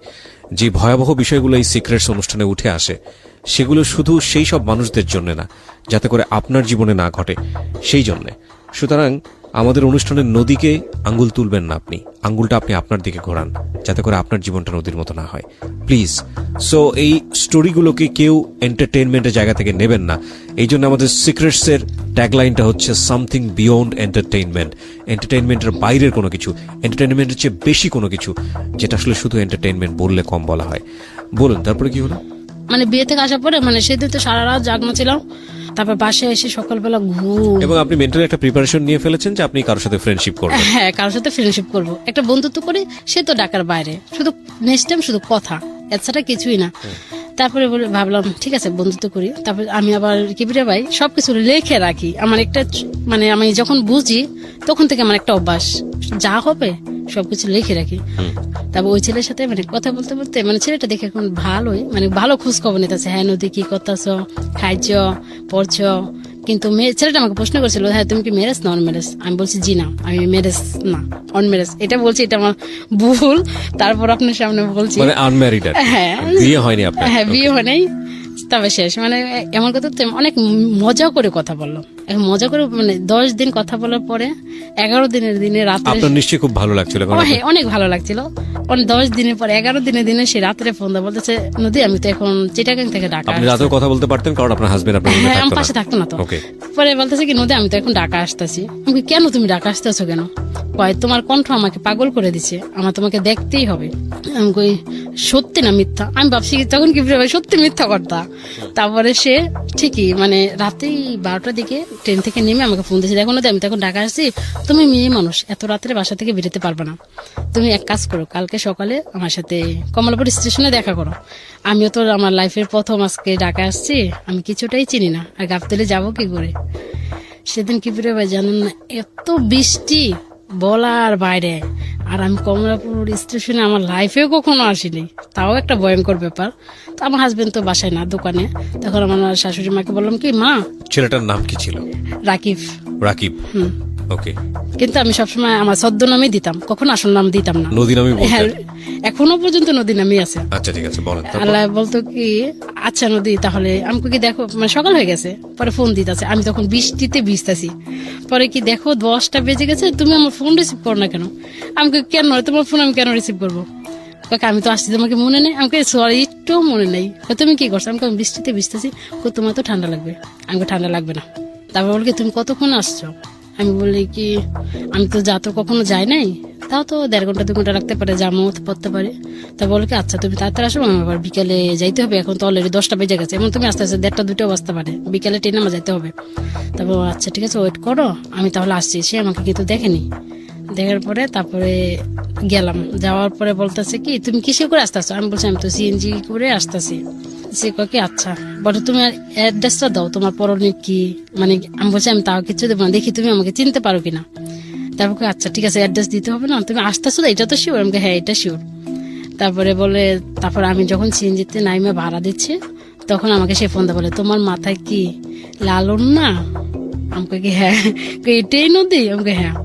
যে ভয়াবহ বিষয়গুলো এই সিক্রেটস অনুষ্ঠানে উঠে আসে, সেগুলো শুধু সেই সব মানুষদের জন্য না, যাতে করে আপনার জীবনে না ঘটে সেই জন্যে। সুতরাং আমাদের অনুষ্ঠানের নদীকে আঙ্গুল তুলবেন না, আপনি আঙ্গুলটা আপনি আপনার দিকে ঘোরান, যাতে করে আপনার জীবনটা নদীর মতো না হয়, প্লিজ। সো এই স্টোরিগুলোকে কেউ এন্টারটেইনমেন্টের জায়গা থেকে নেবেন না। এই জন্য আমাদের সিক্রেটসের ট্যাগলাইনটা হচ্ছে সামথিং বিয়ন্ড এন্টারটেইনমেন্ট। এন্টারটেইনমেন্টের বাইরের কোনো কিছু, এন্টারটেইনমেন্টের চেয়ে বেশি কোনো কিছু, যেটা আসলে শুধু এন্টারটেইনমেন্ট বললে কম বলা হয়। বলুন, তারপরে কি হলো? মানে বিয়ে থেকে আসার পরে মানে সেদিন তো সারা রাত জাগনা ছিলাম, তারপর বাসায় এসে সকালবেলা ঘুম। এবং আপনি মেন্টালি একটা প্রিপারেশন নিয়ে ফেলেছেন যে আপনি কারোর সাথে ফ্রেন্ডশিপ করবেন? হ্যাঁ, কারোর সাথে ফ্রেন্ডশিপ করবো, একটা বন্ধুত্ব করি, সে তো ঢাকার বাইরে, শুধু নেক্সট টাইম শুধু কথা, এছাড়া কিছুই না। তারপরে ভাবলাম ঠিক আছে বন্ধুত্ব করি। তারপর আমি আবার কিবিরে ভাই সবকিছু লিখে রাখি। আমার একটা মানে আমি যখন বুঝি তখন থেকে আমার একটা অভ্যাস, যা হবে সবকিছু লিখে রাখি। তারপর ওই ছেলের সাথে মানে কথা বলতে বলতে মানে ছেলেটা দেখে এখন ভালোই, মানে ভালো খোঁজ খবর নিতেছে। হ্যাঁ নদী, কি করতেছ, খাইছ, পড়ছ। কিন্তু ছেলেটা আমাকে প্রশ্ন করছিল, হ্যাঁ তুমি কি ম্যারেজ না অন ম্যারেজ? আমি বলছি জি না, আমি ম্যারেজ না, অন ম্যারেজ। এটা বলছি, এটা আমার ভুল। তারপর আপনার সামনে বলছি মানে আনম্যারিড? হ্যাঁ, বিয়ে হয়নি আপনার? হ্যাঁ, বিয়ে হয় নাই, তবে শেষ। মানে এমন কথা তো অনেক মজা করে কথা বললো, মজা করে মানে 10 দিন কথা বলার পরে 11 দিনের দিনে রাত্রে। আপনার নিশ্চয়ই খুব ভালো লাগছিল? হ্যাঁ, অনেক ভালো লাগছিল। 10 দিনের পর 11 দিনের দিনে সে রাত্রে ফোন দেয়, বলতেছে নদী আমি তো এখন চিটাগাং থেকে ঢাকা। আপনি রাতেও কথা বলতে পারতেন কারণ আপনার হাজবেন্ড আপনার হ্যাঁ, আমার পাশে থাকতো না তো। পরে বলতেছে কি নদী আমি তো এখন ঢাকা আসতেছি। আমি কেন তুমি ঢাকা আসতেছো কেন? কয় তোমার কণ্ঠ আমাকে পাগল করে দিচ্ছে, আমার তোমাকে দেখতেই হবে। আমি কই সত্যি না মিথ্যা? আমি ভাবছি তখন কি ভাই সত্যি মিথ্যা কথা। তারপরে সে ঠিকই মানে রাতেই 12টার দিকে ট্রেন থেকে নেমে আমাকে ফোন দিয়েছে, দেখো নদী আমি তো এখন ঢাকা আসছি, তুমি মেয়ে মানুষ এত রাত্রে বাসা থেকে বেরোতে পারবে না, তুমি এক কাজ করো কালকে সকালে আমার সাথে কমলাপুর স্টেশনে দেখা করো। আমিও তো আমার লাইফের প্রথম আজকে ঢাকা আসছি, আমি কিছুটাই চিনি না, আর গাবতলে যাবো কি করে। সেদিন কি ফিরে ভাই জানেন না, এত বৃষ্টি বলার বাইরে। আর আমি কমলাপুর স্টেশনে আমার লাইফেও কখনো আসিনি, তাও একটা ভয়ঙ্কর ব্যাপার। তো আমার হাজবেন্ড তো বাসায় না, দোকানে। তখন আমার শাশুড়ি মাকে বললাম কি মা। ছেলেটার নাম কি ছিল? রাকিব। রাকিব, ওকে। কিন্তু আমি সবসময় আমার ছদ্ম নামই দিতাম, কখনো আসল নাম দিতাম না। নদী নামই বলতেন? হ্যাঁ, এখনো পর্যন্ত নদী নামই আছে। আচ্ছা ঠিক আছে, বলেন। আল্লাহ বলতো কি আচ্ছা নদী তাহলে আমাকে কি দেখো, মানে সকাল হয়ে গেছে, পরে ফোন দিতেছে, আমি তখন বৃষ্টিতে ভিজতেছি। পরে কি দেখো 10টা বেজে গেছে, তুমি আমার ফোন রিসিভ করো না কেন? আমাকে কেন তোমার ফোন আমি কেন রিসিভ করবো? আমি তো আসছি, তোমাকে মনে নেই? আমাকে সরি একটু মনে নেই। তুমি কি করছো? আমি বৃষ্টিতে ভিজতেছি। তোমার তো ঠান্ডা লাগবে। আমাকে ঠান্ডা লাগবে না। তারপর বল কি তুমি কতক্ষণ আসছো? আমি বলি কি আমি তো যা তো কখনো যাই নাই, তাও তো 1.5 ঘন্টা 2 ঘন্টা লাগতে পারে, জামও পড়তে পারে। তা বলে কি আচ্ছা তুমি তাড়াতাড়ি আসো, আমি আবার বিকেলে যাইতে হবে, এখন তো অলরেডি 10টা বেজে গেছে, এবং তুমি আস্তে আস্তে 1:30 2টা বাজতে পারে, বিকেলে ট্রেনে আমার যাইতে হবে। তারপর আচ্ছা ঠিক আছে ওয়েট করো, আমি তাহলে আসছি। সে আমাকে কিন্তু দেখেনি, দেখার পরে তারপরে গেলাম। যাওয়ার পরে বলতেছে কি তুমি কিসে করে আসতেছো? আমি বলছি আমি তো সিএনজি করে আসতেছি। সে কয় কি আচ্ছা বলো তুমি অ্যাড্রেসটা দাও, তোমার পরনে কি, মানে আমি বলছি আমি তাও কিছু দেবো না, দেখি তুমি আমাকে চিনতে পারো কিনা। তারপর আচ্ছা ঠিক আছে অ্যাড্রেস দিতে হবে না, তুমি আসতেছো এটা তো শিওর? আমাকে হ্যাঁ এটা শিওর। তারপরে বলে তারপর আমি যখন সিএনজিতে নাইমে ভাড়া দিচ্ছি তখন আমাকে সে ফোন দেয়, বলে তোমার মাথায় কি লালন না? আমাকে কি হ্যাঁ, এটাই নদী? আমাকে হ্যাঁ।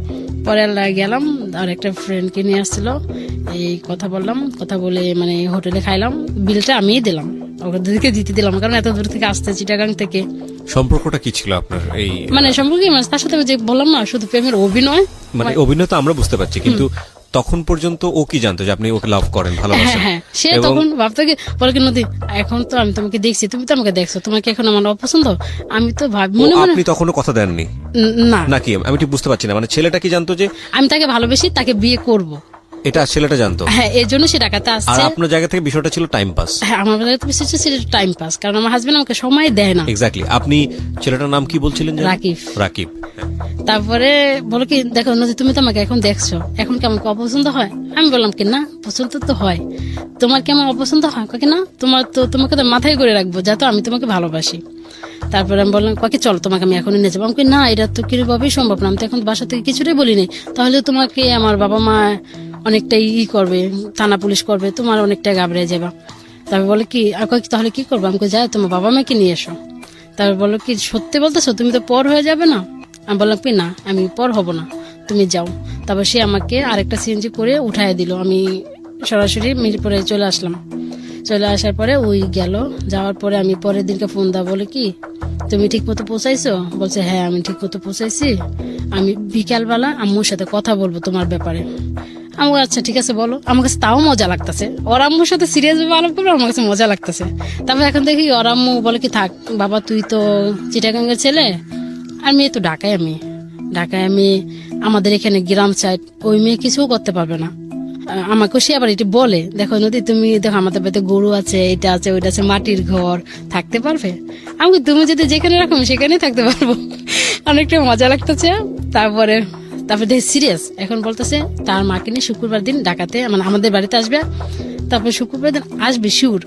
পরে গেলাম, আর একটা ফ্রেন্ডকে নিয়ে আসছিল, এই কথা বললাম, কথা বলে মানে হোটেলে খাইলাম, বিলটা আমিই দিলাম, ওদেরকে দিতে দিলাম, কারণ এত দূর থেকে আসতে চিটাগাং থেকে। সম্পর্কটা কি ছিল আপনার এই মানে সম্পর্কে মানে তার সাথে আমি যে বললাম না, শুধু প্রেমের অভিনয়। মানে অভিনয় তো আমরা বুঝতে পারছি, কিন্তু তখন পর্যন্ত ও কি জানতো যে আপনি ওকে লাভ করেন, ভালোবাসেন? হ্যাঁ, সে তখন ভাবতো কি, বলে কি নদী, এখন তো আমি তোমাকে দেখছি, তুমি তো আমাকে দেখছো, তোমাকে এখন আমার অপছন্দ? আমি তো ভাবি মনে মনে, আপনি তখনও কথা দেননি না নাকি? আমি ঠিক বুঝতে পারছি না, মানে ছেলেটা কি জানতো যে আমি তাকে ভালোবেসি, তাকে বিয়ে করব? এটা ছেলেটা জানতো? হ্যাঁ, এই জন্য সে ঢাকাতে আর আসছে। আপনার জায়গা থেকে বিষয়টা ছিল টাইম পাস? হ্যাঁ, আমার বেলায় তো বেশি ছিল টাইম পাস, কারণ আমার হাজবেন্ড আমাকে সময় দেয় না। এক্স্যাক্টলি। আপনি ছেলেটার নাম কি বলছিলেন? রাকিব। রাকিব। তারপরে বলো কি, দেখো নদী, তুমি তো আমাকে এখন দেখছো, এখন কি আমাকে অপছন্দ হয়? আমি বললাম কি, না পছন্দ তো হয়। তোমার কি আমার অপছন্দ হয়? কি না, তোমাকে তো মাথায় করে রাখবো, যাতে আমি তোমাকে ভালোবাসি। তারপরে আমি বললাম কি, চলো তোমাকে আমি এখনই নিয়ে যাবো। আমি না, এটা তো কিভাবেই সম্ভব না, আমি তো এখন বাসা থেকে কিছুটাই বলিনি, তাহলে তোমাকে আমার বাবা মা অনেকটাই করবে, থানা পুলিশ করবে, তোমার অনেকটাই ঘাবড়ে যাবা। তারপর বলে কি, তাহলে কি করবো? আমাকে যাই, তোমার বাবা মাকে নিয়ে এসো। তারপর বললো কি, সত্যি বলতেছো? তুমি তো পর হয়ে যাবে না? আমি বললাম কি, না আমি পর হব না, তুমি যাও। তারপর সে আমাকে আরেকটা সিএনজি করে উঠায় দিল, আমি সরাসরি মিরপুরে চলে আসলাম। চলে আসার পরে ওই গেল, যাওয়ার পরে আমি পরের দিনকে ফোন দা, বলে কি, তুমি ঠিক মতো পৌঁছাইছো? বলছে হ্যাঁ, আমি ঠিক মতো পৌঁছাইছি, আমি বিকালবেলা আম্মুর সাথে কথা বলবো তোমার ব্যাপারে। আমি আচ্ছা ঠিক আছে বলো। আমার কাছে তাও মজা লাগতেছে, ওর আম্মুর সাথে সিরিয়াস ভাবে আলাপ করবো, আমার কাছে মজা লাগতেছে। তারপর এখন দেখি ওর আম্মু বলে কি, থাক বাবা, তুই তো চিটাগাঙ্গের ছেলে, আর মেয়ে তো ঢাকায়, আমি আমাদের এখানে গ্রাম সাইড, ওই মেয়ে কিছু করতে পারবে না। আমাকে সে আবার এটি বলে, দেখো নদী, তুমি দেখো আমাদের বাড়িতে গরু আছে, এটা আছে, ওইটা আছে, মাটির ঘর, থাকতে পারবে? আমাকে তুমি যদি যেখানে রাখো সেখানেই থাকতে পারবো। অনেকটা মজা লাগতেছে। তারপরে দেখি সিরিয়াস, এখন বলতেছে তার মাকে নিয়ে শুক্রবার দিন ঢাকাতে, মানে আমাদের বাড়িতে আসবে। তারপরে শুক্রবার দিন আসবে শিওর,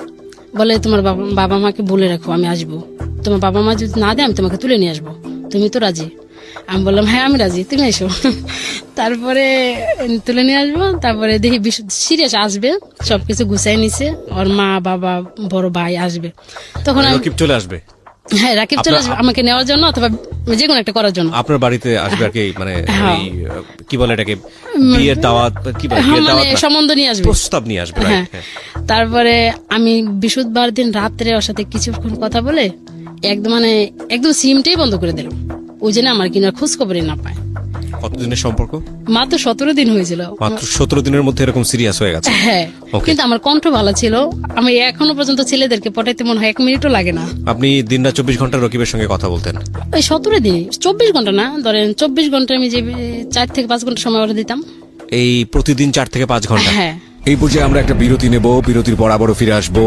বলে তোমার বাবা মাকে বলে রাখো আমি আসবো, তোমার বাবা মা যদি না দেয় আমি তোমাকে তুলে নিয়ে আসবো, তুমি তো রাজি? আমি বললাম হ্যাঁ আমি রাজি, তুমি এসো। তারপরে তুলে নিয়ে আসবো। তারপরে দেখি সিরিয়াস আসবে, সবকিছু গুছাই নিছে, ওর মা বাবা বড় ভাই আসবে, তখন রাকিব চলে আসবে? হ্যাঁ, রাকিব চলে আসবে আমাকে নেওয়ার জন্য, অথবা যে কোনো একটা করার জন্য। আপনার বাড়িতে আসবে আর কি, মানে কি বলে এটাকে, বিয়ের দাওয়াত, কি বলে, বিয়ের দাওয়াত, সম্বন্ধ নিয়ে আসবে, প্রস্তাব নিয়ে আসবে। হ্যাঁ। তারপরে আমি বৃহস্পতিবার দিন রাত্রে ওর সাথে কিছুক্ষণ কথা বলে একদম সিমটাই বন্ধ করে দিলাম, ওই জন্য আমার কিনার খোঁজ খবরই না পায়। কতদিনের সম্পর্ক? মাত্র 17 দিন হয়েছিল। মাত্র 17 দিনের মধ্যে এরকম সিরিয়াস হয়ে গেছে? হ্যাঁ, কিন্তু আমার কণ্ঠ ভালো ছিল, আমি এখনো পর্যন্ত ছেলেদেরকে পটাইতে মনে হয় 1 মিনিটও লাগে না। আপনি দিনরাত 24 ঘন্টা রকিবের সঙ্গে কথা বলতেন? ওই 17 দিন, 24 ঘন্টা না, ধরেন 24 ঘন্টা আমি যে 4 থেকে 5 ঘন্টা সময় ওরা দিতাম। এই প্রতিদিন 4 থেকে 5 ঘন্টা? হ্যাঁ। এই পর্যায়ে আমরা একটা বিরতি নেব, বিরতির পর আবারও ফিরে আসবো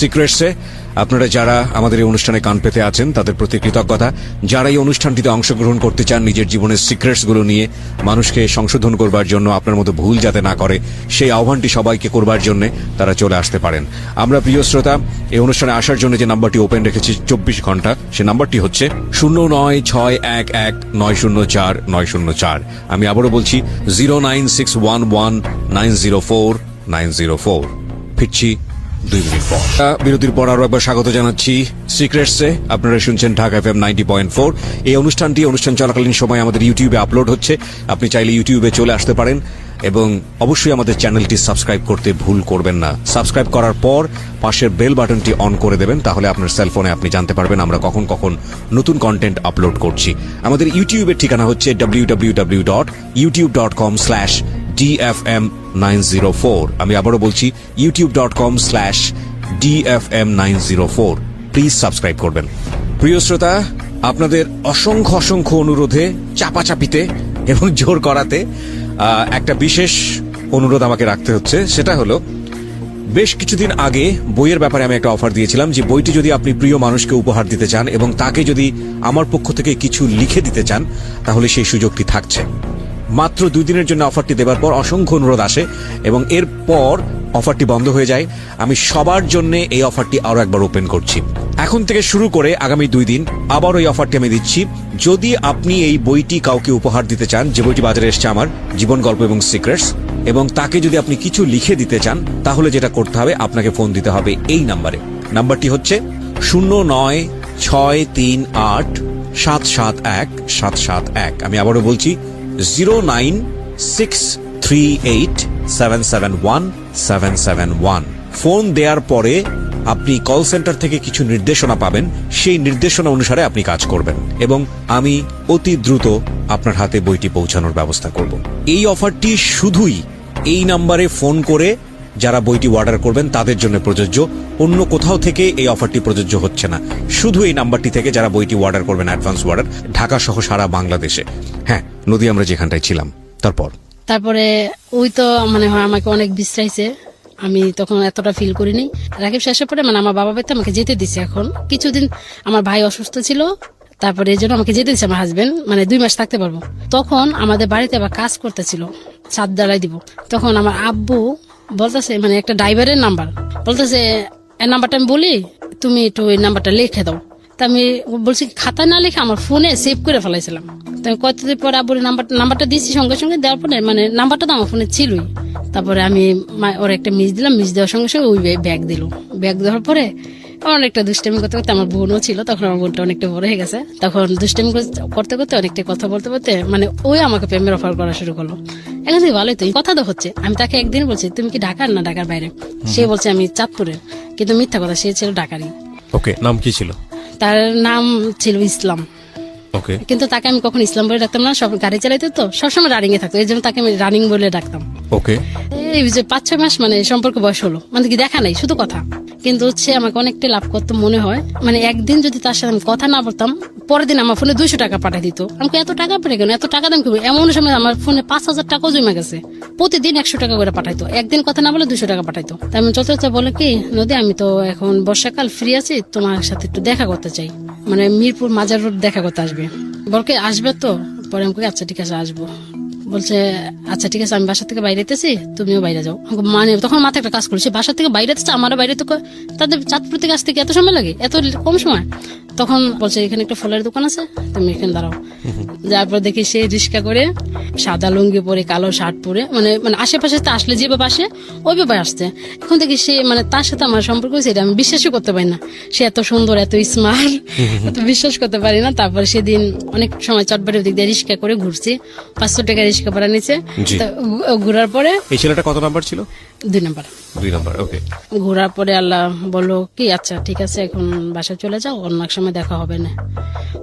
সিক্রেটসে। আপনারা যারা আমাদের এই অনুষ্ঠানে কান পেতে আছেন তাদের প্রতি কৃতজ্ঞতা। যারা এই অনুষ্ঠানটিতে অংশগ্রহণ করতে চান নিজের জীবনের সিক্রেটস গুলো নিয়ে মানুষকে সংশোধন করবার জন্য, আপনার মতো ভুল যাতে না করে সেই আহ্বানটি সবাইকে করবার জন্য তারা চলে আসতে পারেন। আমরা প্রিয় শ্রোতা, এই অনুষ্ঠানে আসার জন্য যে নাম্বারটি ওপেন রেখেছি 24 ঘন্টা, সে নাম্বারটি হচ্ছে 09611904 আমি আবারও বলছি 09611904904। ফিরছি 2 মিনিট পর। বিরতির পর আরো একবার স্বাগত জানাচ্ছি সিক্রেটসে। আপনারা শুনছেন ঢাকা FM 90.4। এই অনুষ্ঠান চলাকালীন সময় আমাদের ইউটিউবে আপলোড হচ্ছে, আপনি চাইলে ইউটিউবে চলে আসতে পারেন এবং অবশ্যই আমাদের চ্যানেলটি সাবস্ক্রাইব করতে ভুল করবেন না। সাবস্ক্রাইব করার পর পাশের বেল বাটনটি অন করে দেবেন, তাহলে আপনার সেলফোনে আপনি জানতে পারবেন আমরা কখন নতুন কন্টেন্ট আপলোড করছি। আমাদের ইউটিউবের ঠিকানা হচ্ছে www.youtube.com/DFM904। আমি আবারও বলছি youtube.com/DFM904। প্লিজ সাবস্ক্রাইব করবেন। প্রিয় শ্রোতা, আপনাদের অসংখ্য অনুরোধে, চাপাচাপিতে এবং জোর করাতে একটা বিশেষ অনুরোধ আমাকে রাখতে হচ্ছে। সেটা হলো, বেশ কিছুদিন আগে বইয়ের ব্যাপারে আমি একটা অফার দিয়েছিলাম যে বইটি যদি আপনি প্রিয় মানুষকে উপহার দিতে চান এবং তাকে যদি আমার পক্ষ থেকে কিছু লিখে দিতে চান, তাহলে সেই সুযোগটি থাকছে। মাত্র 2 দিনের জন্য অফারটি দেবার পর অসংখ্য অনুরোধ আসে এবং এরপর অফারটি বন্ধ হয়ে যায়। আমি সবার জন্য এই অফারটি আরো একবার ওপেন করছি। এখন থেকে শুরু করে আগামী 2 দিন আবার ওই অফারটি আমি দিচ্ছি। যদি আপনি এই বইটি কাউকে উপহার দিতে চান, যে বইটি বাজারে এসছে আমার, জীবন গল্প এবং সিক্রেটস, এবং তাকে যদি আপনি কিছু লিখে দিতে চান, তাহলে যেটা করতে হবে, আপনাকে ফোন দিতে হবে এই নাম্বারে। নাম্বারটি হচ্ছে 09638771771। আমি আবারও বলছি 09638 038771771। ফোন দেওয়ার পরে আপনি কল সেন্টার থেকে কিছু নির্দেশনা পাবেন, সেই নির্দেশনা অনুসারে আপনি কাজ করবেন এবং আমি অতি দ্রুত আপনার হাতে বইটি পৌঁছানোর ব্যবস্থা করব। এই অফারটি শুধুই এই নাম্বারে ফোন করে যারা বইটি অর্ডার করবেন তাদের জন্য প্রযোজ্য, অন্য কোথাও থেকে এই অফারটি প্রযোজ্য হচ্ছে না। শুধু এই নাম্বারটি থেকে যারা বইটি অর্ডার করবেন, অ্যাডভান্স অর্ডার, ঢাকা সহ সারা বাংলাদেশে। হ্যাঁ, নদী, আমরা যেখানটায় ছিলাম তারপরে ওই তো মানে হয় আমাকে অনেক বিশ্রাইছে, আমি তখন এতটা ফিল করিনি। রাকিব শেষের পরে মানে আমার বাবা বাড়িতে আমাকে যেতে দিছে। এখন কিছুদিন আমার ভাই অসুস্থ ছিল, তারপরে এই জন্য আমাকে যেতে দিচ্ছে আমার হাজবেন্ড, মানে 2 মাস থাকতে পারবো। তখন আমাদের বাড়িতে আবার কাজ করতেছিল, ছাদ জ্বালাই দিব। তখন আমার আব্বু বলতেছে, মানে একটা ড্রাইভারের নাম্বার বলতেছে, এই নাম্বারটা আমি বলি, তুমি একটু ওই নাম্বারটা লিখে দাও। তা আমি বলছি খাতায় না লিখে আমার ফোনে সেভ করে ফেলাইছিলাম। তো আমি কতদিন পরে আব্বুর নাম্বারটা দিচ্ছি, সঙ্গে সঙ্গে দেওয়ার পরে মানে নাম্বারটা তো আমার ফোনে ছিলই। তারপরে আমি ওর একটা মিস দিলাম, মিস দেওয়ার সঙ্গে সঙ্গে ওই ব্যাগ দিল। ব্যাগ দেওয়ার পরে অনেকটা দুষ্টামি করতে করতে, আমার বোনও ছিল তখন, আমার বোনটা অনেকটা বড় হয়ে গেছে, তখন দুষ্টামি করতে করতে অনেকটা কথা বলতে বলতে মানে ওই আমাকে প্রেমের অফার করা শুরু করলো। এখন ভালোই তো কথা তো হচ্ছে। আমি তাকে একদিন বলছি তুমি কি ঢাকার না ঢাকার বাইরে, সে বলছে আমি চাঁদপুরের, কিন্তু মিথ্যা কথা, সে ছিল ঢাকারই। ওকে, নাম কি ছিল? তার নাম ছিল ইসলাম। ওকে, কিন্তু তাকে আমি কখন ইসলাম বলে ডাকতাম না, সব গাড়ি চালাইতে তো সবসময় রানিং এ থাকতো, এই জন্য তাকে আমি রানিং বলে ডাকতাম। ওকে, এই যে 5-6 মাস মানে সম্পর্ক বয়স হলো, মানে কি দেখা নাই, শুধু কথা। কিন্তু হচ্ছে আমাকে অনেকটা লাভ করতো মনে হয়। মানে একদিন যদি তার সাথে আমি কথা না বলতাম, পরের দিন আমার ফোনে 200 টাকা পাঠিয়ে দিত। আমাকে এত টাকা পড়ে কেন, এত টাকা দাম করবো? এমন সময় আমার ফোনে 5,000 টাকাও জমে গেছে। প্রতিদিন 100 টাকা করে পাঠাইতো, একদিন কথা না বলে 200 টাকা পাঠাইতো। তাই আমি চলতে বলে কি, নদী আমি তো এখন বর্ষাকাল ফ্রি আছি, তোমার সাথে একটু দেখা করতে চাই, মানে মিরপুর মাজার রোড দেখা করতে আসবে। বলকে আসবে তো? পরে আমাকে আচ্ছা ঠিক আছে আসবো। বলছে আচ্ছা ঠিক আছে, আমি বাসা থেকে বাইরে যেতেছি, তুমিও বাইরে যাও। মানে তখন মাথায় একটা কাজ করছে, বাসা থেকে বাইরে যেতেছে, আমারও বাইরে, তো তাদের চাঁদপুর থেকে আসতে কি এত সময় লাগে, এত কম সময়? তখন বলছে এখানে একটা ফলের দোকান আছে, তুমি এখানে দাঁড়াও। যারপর দেখি সে রিক্সা করে, সাদা লুঙ্গি পরে, কালো শার্ট পরে, মানে মানে আশেপাশে তো আসলে যেভাবে আসে ওইভাবে আসছে। এখন দেখি সে মানে তার সাথে আমার সম্পর্ক হয়েছে, এটা আমি বিশ্বাসই করতে পারি না। সে এত সুন্দর, এত স্মার্ট, এত বিশ্বাস করতে পারি না। তারপরে সেদিন অনেক সময় চটবাড়ির দিক দিয়ে রিক্সা করে ঘুরছি, 500 টাকা রিক্সা ভাড়া নিচে। ঘুরার পরে এই ছেলেটা কত নাম্বার ছিল? 2 নাম্বার। 2 নাম্বার। ওকে, ঘোরার পরে আল্লাহ বললো কি আচ্ছা ঠিক আছে এখন বাসায় চলে যাও, অন্য এক সময় দেখা হবে না।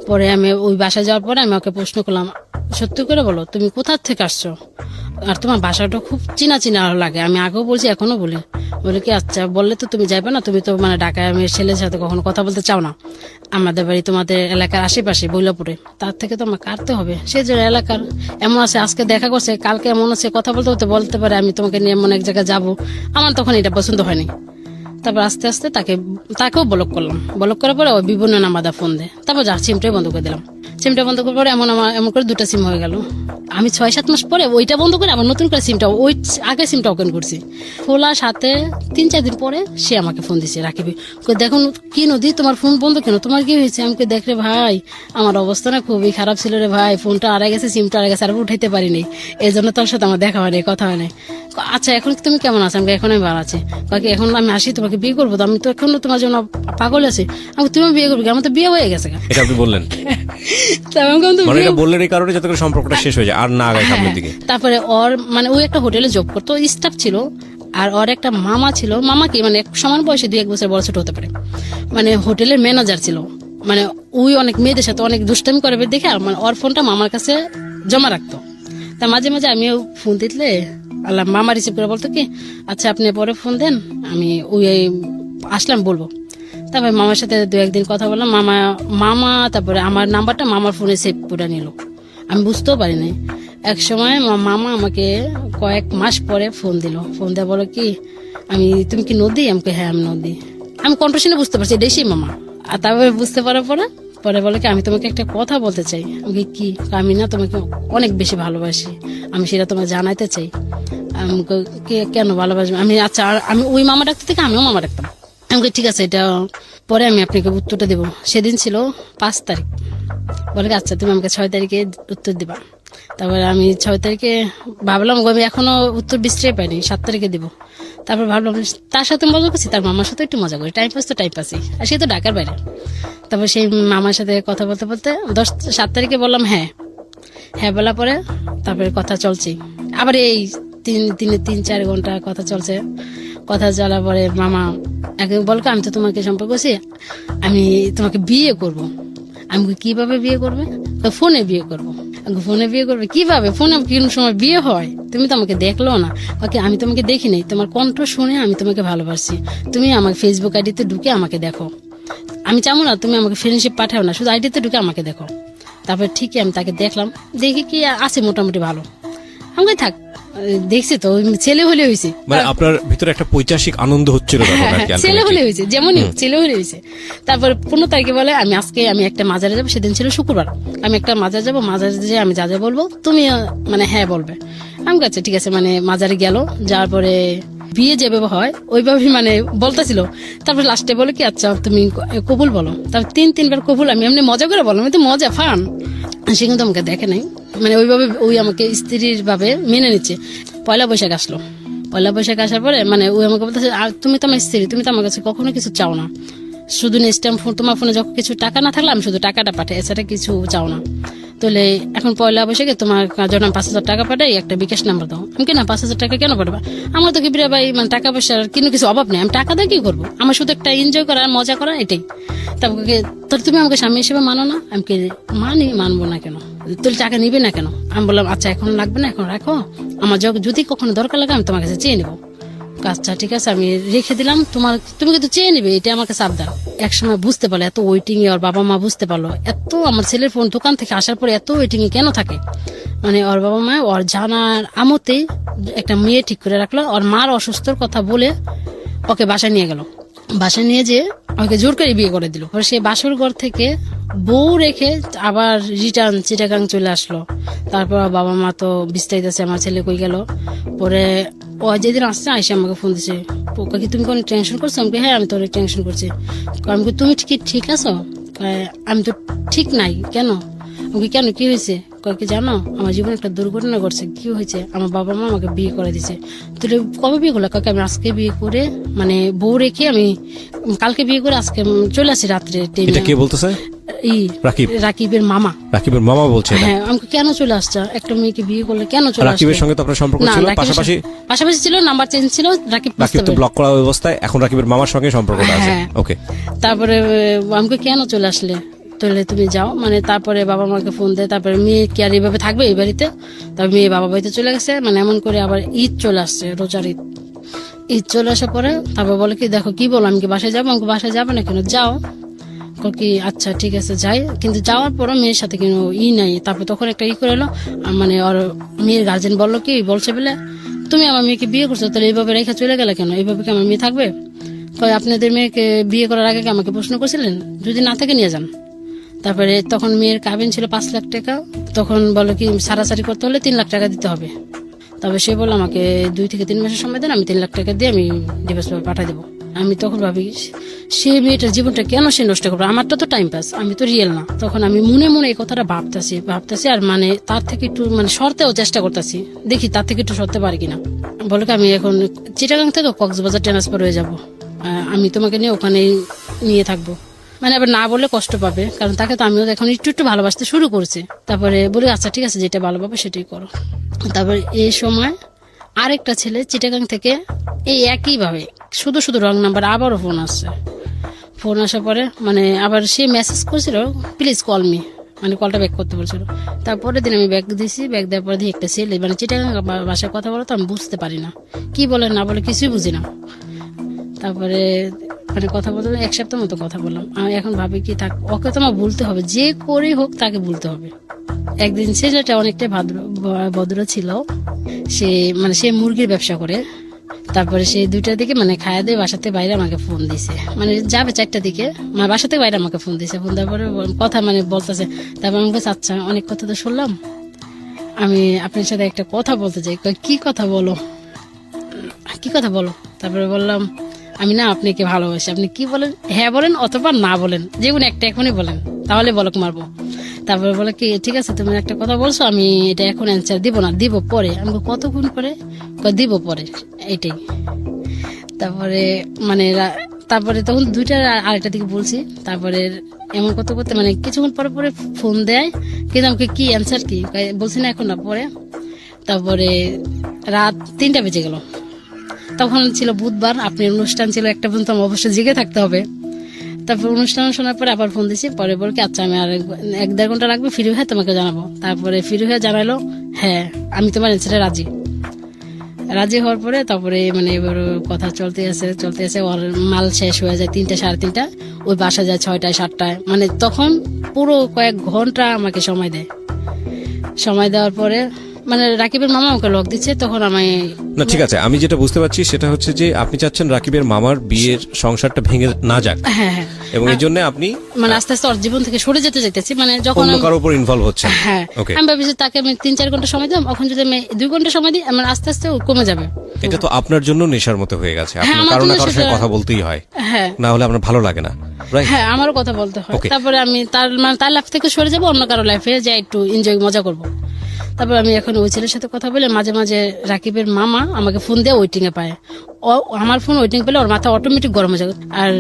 পরে আমি ওই বাসায় যাওয়ার পরে আমি ওকে প্রশ্ন করলাম, সত্যি করে বলো তুমি কোথা থেকে আসছো, আর তোমার বাসাটা খুব চিনা চিনা লাগে। আমি আগেও বলছি এখনো বলি। বলে কি আচ্ছা বললে তো তুমি যাবে না, তুমি তো মানে ঢাকায় আমি ছেলের সাথে কখনো কথা বলতে চাও না, আমাদের বাড়ি তোমাদের এলাকার আশেপাশে বৈলাপুরে, তার থেকে তো আমার কাটতে হবে। সে যে এলাকার এমন আছে, আজকে দেখা করছে, কালকে এমন আছে, কথা বলতে বলতে পারে আমি তোমাকে নিয়ে এমন এক জায়গায় যাবো। আমার তখন এটা পছন্দ হয়নি। তারপর আস্তে আস্তে তাকেও ব্লক করলাম। ব্লক করার পরে ওই বিভিন্ন নাম্বার ফোন দেয়। তারপর যা সিমটাই বন্ধ করে দিলাম। সিমটা বন্ধ করার পরে এমন করে 2টা সিম হয়ে গেল। আমি 6-7 মাস পরে ওইটা বন্ধ করে আবার নতুন করে সিমটা, ওই আগে সিমটা ওপেন করছি। খোলার সাথে 3-4 দিন পরে সে আমাকে ফোন দিছে, রাখিবি দেখুন কি নদী তোমার ফোন বন্ধ কেন, তোমার কি হয়েছে? আমাকে দেখ রে ভাই, আমার অবস্থা না খুবই খারাপ ছিল রে ভাই, ফোনটা হারাই গেছে, সিমটা হারাই গেছে, আর উঠাইতে পারিনি, এই জন্য তোর সাথে আমার দেখা হয়নি, কথা হয়নি। আচ্ছা এখন তুমি কেমন আছো? আমাকে এখন আমি ভালো আছি। বাকি এখন আমি আসি, তোমাকে বিয়ে করবো তো, আমি তো এখন তোমার জন্য পাগল আছি। আমি তুমি বিয়ে করবি? আমার তো বিয়ে হয়ে গেছে। এটা আপনি বললেন? মানে এটা বললেন এই কারণে যাতে করে সম্পর্কটা শেষ হয়ে যায় আর না আগায় সামনের দিকে। তারপরে ওর মানে ওই একটা হোটেলে জব করতো, স্টাফ ছিল, আর ওর একটা মামা ছিল। মামা কি মানে সমান বয়সে 2-1 বছর বড় ছোট হতে পারে, মানে হোটেলের ম্যানেজার ছিল। মানে ওই অনেক মেয়েদের সাথে অনেক দুষ্টামি করে দেখে, আর মানে ওর ফোনটা মামার কাছে জমা রাখতো। তা মাঝে মাঝে আমিও ফোন দিলে আল্লাহ মামা রিসিভ করে বলতো কি আচ্ছা আপনি পরে ফোন দেন, আমি ওই আসলাম বলবো। তারপরে মামার সাথে 2-1 দিন কথা বললাম। মামা তারপরে আমার নাম্বারটা মামার ফোনে সেভ করে নিল, আমি বুঝতেও পারিনি। এক সময় মামা আমাকে কয়েক মাস পরে ফোন দিল। ফোন দেওয়া বলো কি তুমি কি নদী? আমাকে হ্যাঁ আমি নদী। আমি কণ্ঠ শুনে বুঝতে পারছি এটাই সেই মামা। আর তারপরে বুঝতে পারার পরে বলে কি আমি তোমাকে একটা কথা বলতে চাই। আমাকে কি? আমি না তোমাকে অনেক বেশি ভালোবাসি, আমি সেটা তোমাকে জানাইতে চাই। আমাকে কেন ভালোবাসবে? আমি আচ্ছা আমি ওই মামা ডাকতে থেকে আমিও মামা ডাকতাম। আমাকে ঠিক আছে এটা পরে আমি আপনাকে উত্তরটা দেবো। সেদিন ছিল 5 তারিখ। বলে আচ্ছা তুমি আমাকে 6 তারিখে উত্তর দিবা। তারপরে আমি 6 তারিখে ভাবলাম আমি এখনো উত্তর বিশ্রাই পাইনি, 7 তারিখে দিব। তারপর ভাবলাম তার সাথে মজা করছি, তার মামার সাথে একটু মজা করি, টাইম পাস তো টাইম পাসই, আর সে তো ঢাকার বাইরে। তারপর সেই মামার সাথে কথা বলতে বলতে 7 তারিখে বললাম হ্যাঁ বলার পরে তারপরে কথা চলছে। আবার এই 3-4 ঘন্টা কথা চলছে। কথা চলার পরে মামা একদিন বলকে আমি তো তোমাকে সম্পর্ক করছি, আমি তোমাকে বিয়ে করব। আমি বলি, কিভাবে বিয়ে করবে? তো ফোনে বিয়ে করবো। ফোনে বিয়ে করবে কিভাবে? ফোনে কোন সময় বিয়ে হয়? তুমি তো আমাকে দেখলো না। ওকে, আমি তোমাকে দেখি নাই, তোমার কণ্ঠ শুনে আমি তোমাকে ভালোবাসি। তুমি আমার ফেসবুক আইডিতে ঢুকে আমাকে দেখো। আমি চাবো না তুমি আমাকে ফ্রেন্ডশিপ পাঠাও না, শুধু আইডিতে ঢুকে আমাকে দেখো। তারপর ঠিকই আমি তাকে দেখলাম, দেখি কি আছে মোটামুটি ভালো। আমাকে থাক, দেখছি তো ছেলে হলে হয়েছে। মানে আপনার ভিতরে একটা পৈশাসিক আনন্দ হচ্ছিল তখন আর কি, ছেলে ultimately। হলে হয়েছে, যেমনই ছেলে হলে হয়েছে। তারপর 15 তারিখে বলে আমি একটা মাজারে যাবো, সেদিন ছিল শুক্রবার। আমি একটা মাজার যাবো, মাজারে যে আমি যা যা বলবো তুমি মানে হ্যাঁ বলবে। আমি কাছে ঠিক আছে, মানে মাজারে গেল, যাওয়ার পরে বিয়ে যেভাবে হয় ওইভাবে মানে বলতেছিল। তারপর লাস্টে বলে কি আচ্ছা তুমি কবুল বলো। তারপর 3-3 বার কবুল। আমি এমনি মজা করে বললাম, আমি তো মজা ফান। সে কিন্তু আমাকে দেখে নাই, মানে ওইভাবে ওই আমাকে স্ত্রীর ভাবে মেনে নিচ্ছে। পয়লা বৈশাখ আসলো। পয়লা বৈশাখ আসার পরে মানে ওই আমাকে বলতেছে, আর তুমি তো আমার স্ত্রী, তুমি তো আমার কাছে কখনো কিছু চাও না, শুধু নেক্সট টাইম তোমার ফোনে যখন কিছু টাকা না থাকলে আমি শুধু টাকাটা পাঠাই, এছাড়া কিছু চাও না। তাহলে এখন পয়লা বৈশাখে তোমার জন্য 5,000 টাকা পাঠাই, একটা বিকাশ নাম্বার দাও। আমি কেন 5,000 টাকা কেন পাঠাবা? আমার তো কিবরিয়া ভাই মানে টাকা পয়সার কিন্তু কিছু অভাব নেই, আমি টাকা দিয়ে কি করবো? আমার শুধু একটা এনজয় করা, মজা করা, এটাই। তারপরে তোর তুমি আমাকে স্বামী হিসেবে মানো না? আমি কি মানবো না কেন? তোর টাকা নিবে না কেন? আমি বললাম আচ্ছা এখন লাগবে না, এখন রাখো, আমার যদি কখনো দরকার লাগে আমি তোমার কাছে চেয়ে নেবো। আচ্ছা ঠিক আছে, আমি রেখে দিলাম, তুমি কিন্তু চেয়ে নিবে, এটা আমাকে সাবধান। একসময় বুঝতে পারলো এত ওয়েটিং এ, ওর বাবা মা বুঝতে পারলো এত আমার ছেলের ফোন দোকান থেকে আসার পরে এত ওয়েটিং এ কেন থাকে। মানে ওর বাবা মা ওর জানার আমতেই একটা মেয়ে ঠিক করে রাখলো। ওর মার অসুস্থর কথা বলে ওকে বাসায় নিয়ে গেল। বাসায় নিয়ে যে ওকে জোর করে বিয়ে করে দিল। সে বাসর ঘর থেকে বউ রেখে আবার রিটার্ন চিটাগাং চলে আসলো। তারপর বাবা মা তো বিস্তারিত আছে আমার ছেলে কই গেল। পরে ও যেদিন আসছে আইসে আমাকে ফোন দিছে, কি তুমি কোনো টেনশন করছো? আমি হ্যাঁ আমি তো অনেক টেনশন করছি। আমি তুমি কি ঠিক আছো? আমি তো ঠিক নাই। কেন? আমি কেন, কি হয়েছে? কি জানো, আমার জীবনে একটা দুর্ঘটনা ঘটছে। কি হয়েছে? আমার বাবা মা আমাকে বিয়ে করে দিছে। তুই কবে বিয়ে করলো? কাকে আমি আজকে বিয়ে করে মানে বউ রেখে আমি কালকে বিয়ে করে আজকে চলে আসি রাত্রে। এটা কে বলতেছে? রাকিবের মামা। রাকিবের মামা বলছে? হ্যাঁ, আমাকে কেন চলে আসছে? একটা মেয়েকে বিয়ে করলে কেন চলে আসছে? রাকিবের সঙ্গে তো আপনার সম্পর্ক ছিল, পাশাপাশি ছিল, নাম্বার চেঞ্জ ছিল। রাকিব তো ব্লক করা অবস্থায়, এখন রাকিবের মামার সঙ্গে সম্পর্কটা আছে। ওকে, তারপরে আমাকে কেন চলে আসলে? তাহলে তুমি যাও, মানে তারপরে বাবা মাকে ফোন দেয়। তারপরে মেয়ে কি আর এইভাবে থাকবে এই বাড়িতে? তারপর মেয়ে বাবা বাড়িতে চলে গেছে। মানে এমন করে আবার ঈদ চলে আসছে, রোজার ঈদ চলে আসার পরে তারপর বলে কি দেখো কি বলো, আমি কি বাসায় যাবো? আমাকে বাসায় যাবে না কেন? যাও। কি আচ্ছা ঠিক আছে যাই। কিন্তু যাওয়ার পরও মেয়ের সাথে কিন্তু নাই। তারপর তখন একটা করে এলো, মানে ওর মেয়ের গার্জেন বললো কি বলছে বলে, তুমি আমার মেয়েকে বিয়ে করছো, তাহলে এইভাবে রেখে চলে গেলে কেন? এইভাবে কি আমার মেয়ে থাকবে? আপনাদের মেয়েকে বিয়ে করার আগে কি আমাকে প্রশ্ন করছিলেন? যদি না থেকে নিয়ে যান। তারপরে তখন মেয়ের কাবিন ছিল 5 লাখ টাকা। তখন বলো কি সারাসারি করতে হলে 3 লাখ টাকা দিতে হবে। তবে সে বললো আমাকে 2 থেকে 3 মাসের সময় দেন, আমি 3 লাখ টাকা দিয়ে আমি ডিভোর্স পেপার পাঠিয়ে দেবো। আমি তখন ভাবি সে মেয়েটার জীবনটা কেন সে নষ্ট করবো? আমারটা তো টাইম পাস, আমি তো রিয়েল না। তখন আমি মনে মনে এই কথাটা ভাবতেছি আর মানে তার থেকে একটু মানে সরতেও চেষ্টা করতেছি, দেখি তার থেকে একটু সরতে পারি কিনা। বলে আমি এখন চিটাগাং থেকে কক্সবাজার ট্রান্সফার হয়ে যাব, আমি তোমাকে নিয়ে ওখানে নিয়ে থাকবো। মানে আবার না বললে কষ্ট পাবে, কারণ তাকে তো আমিও এখন একটু একটু ভালোবাসতে শুরু করছি। তারপরে বলি আচ্ছা ঠিক আছে, যেটা ভালো পাবে সেটাই করো। তারপরে এই সময় আরেকটা ছেলে চিটাগাং থেকে এই একইভাবে শুধু রং নাম্বার আবারও ফোন আসছে। ফোন আসার পরে মানে আবার সে মেসেজ করছিল প্লিজ কল মি, মানে কলটা ব্যাক করতে বলছিল। তারপরে দিন আমি ব্যাক দিয়েছি, ব্যাক দেওয়ার পরে একটা ছেলে মানে চিটাগাং ভাষায় কথা বলো তো আমি বুঝতে পারি না, কি বলে না বলে কিছুই বুঝি না। তারপরে মানে কথা বলতে 1 সপ্তাহ মতো কথা বললাম। আমি এখন ভাবি কি থাক, ওকে তো আমার ভুলতে হবে, যে করেই হোক তাকে ভুলতে হবে। একদিন ছেলেটা অনেকটাই ভদ্র ছিল, সে মুরগির ব্যবসা করে। তারপরে সে 2টার দিকে মানে খায়া দিয়ে বাসাতে বাইরে আমাকে ফোন দিছে, মানে যাবে 4টার দিকে, মানে বাসা থেকে বাইরে আমাকে ফোন দিছে। ফোন দেওয়ার পরে কথা মানে বলতেছে। তারপর আমাকে আচ্ছা অনেক কথা তো শুনলাম, আমি আপনার সাথে একটা কথা বলতে চাই। কি কথা বলো? তারপরে বললাম আমি না আপনাকে ভালোবাসি। আপনি কি বলেন? হ্যাঁ বলেন অথবা না বলেন, যে কোনো একটা এখনই বলেন, তাহলে বলক মারবো। তারপরে বলে কি ঠিক আছে তুমি একটা কথা বলছো, আমি এটা এখন অ্যান্সার দিব না, দিব পরে। আমি কতক্ষণ পরে? দিব পরে, এটাই। তারপরে মানে তারপরে তখন 2টার আড়াইটার দিকে বলছি। তারপরে এমন করতে মানে কিছুক্ষণ পরে ফোন দেয়, কিন্তু আমাকে কি অ্যান্সার কি বলছি না এখন না পরে। তারপরে রাত 3টা বেজে গেল। তখন ছিল বুধবার, আপনার অনুষ্ঠান ছিল 1টা পর্যন্ত, আমার অবশ্যই জেগে থাকতে হবে। তারপর অনুষ্ঠান শোনার পরে আবার ফোন দিছি, পরে বল কি আচ্ছা আমি আর 1-1.5 ঘন্টা লাগবে, ফ্রি হয়ে তোমাকে জানাবো। তারপরে ফ্রি হয়ে জানাইলো হ্যাঁ আমি তোমার ছেলে রাজি। রাজি হওয়ার পরে তারপরে মানে এবার কথা চলতে আছে, ওর মাল শেষ হয়ে যায় 3টা 3:30, ওই বাসা যায় 6টায় 7টায়, মানে তখন পুরো কয়েক ঘন্টা আমাকে সময় দেয়। সময় দেওয়ার পরে মানে রাকিবের মামা আমাকে লক দিচ্ছে, তখন আমি না ঠিক আছে, আমি যেটা বুঝতে পারছি সেটা হচ্ছে যে আপনি চাচ্ছেন রাকিবের মামার বিয়ের সংসারটা ভেঙে না যাক, হ্যাঁ হ্যাঁ এবং এই জন্য আপনি মানে আস্তে আস্তে ওর জীবন থেকে সরে যেতে চাইতেছি। মানে যখন অন্য কারোর উপর ইনভলভ হচ্ছেন। হ্যাঁ ওকে, আমি ভাবছি তাকে আমি 3-4 ঘন্টা সময় দিলাম, এখন যদি আমি 2 ঘন্টা সময় দিই আমার আস্তে আস্তে ও কমে যাবে। এটা তো আপনার জন্য নেশার মতো হয়ে গেছে, আপনার আমার কারো না জন্য কারোর সঙ্গে সেটা- কথা বলতেই হয়, হ্যাঁ না হলে আপনার ভালো লাগে না, রাইট? হ্যাঁ আমারও কথা বলতে হয়। Okay. তারপরে আমি তার লাইফ থেকে সরে যাবো, অন্য কারো লাইফে যাই একটু এনজয় মজা করব। তারপর আমি এখন ওই ছেলের সাথে কথা বলে মাঝে মাঝে রাকিবের মামা আমাকে ফোন দিয়ে ওয়েটিং এ পায়। আমার ফোন ওয়েটিং পেলে ওর মাথা অটোমেটিক গরম হয়ে যাবে। আর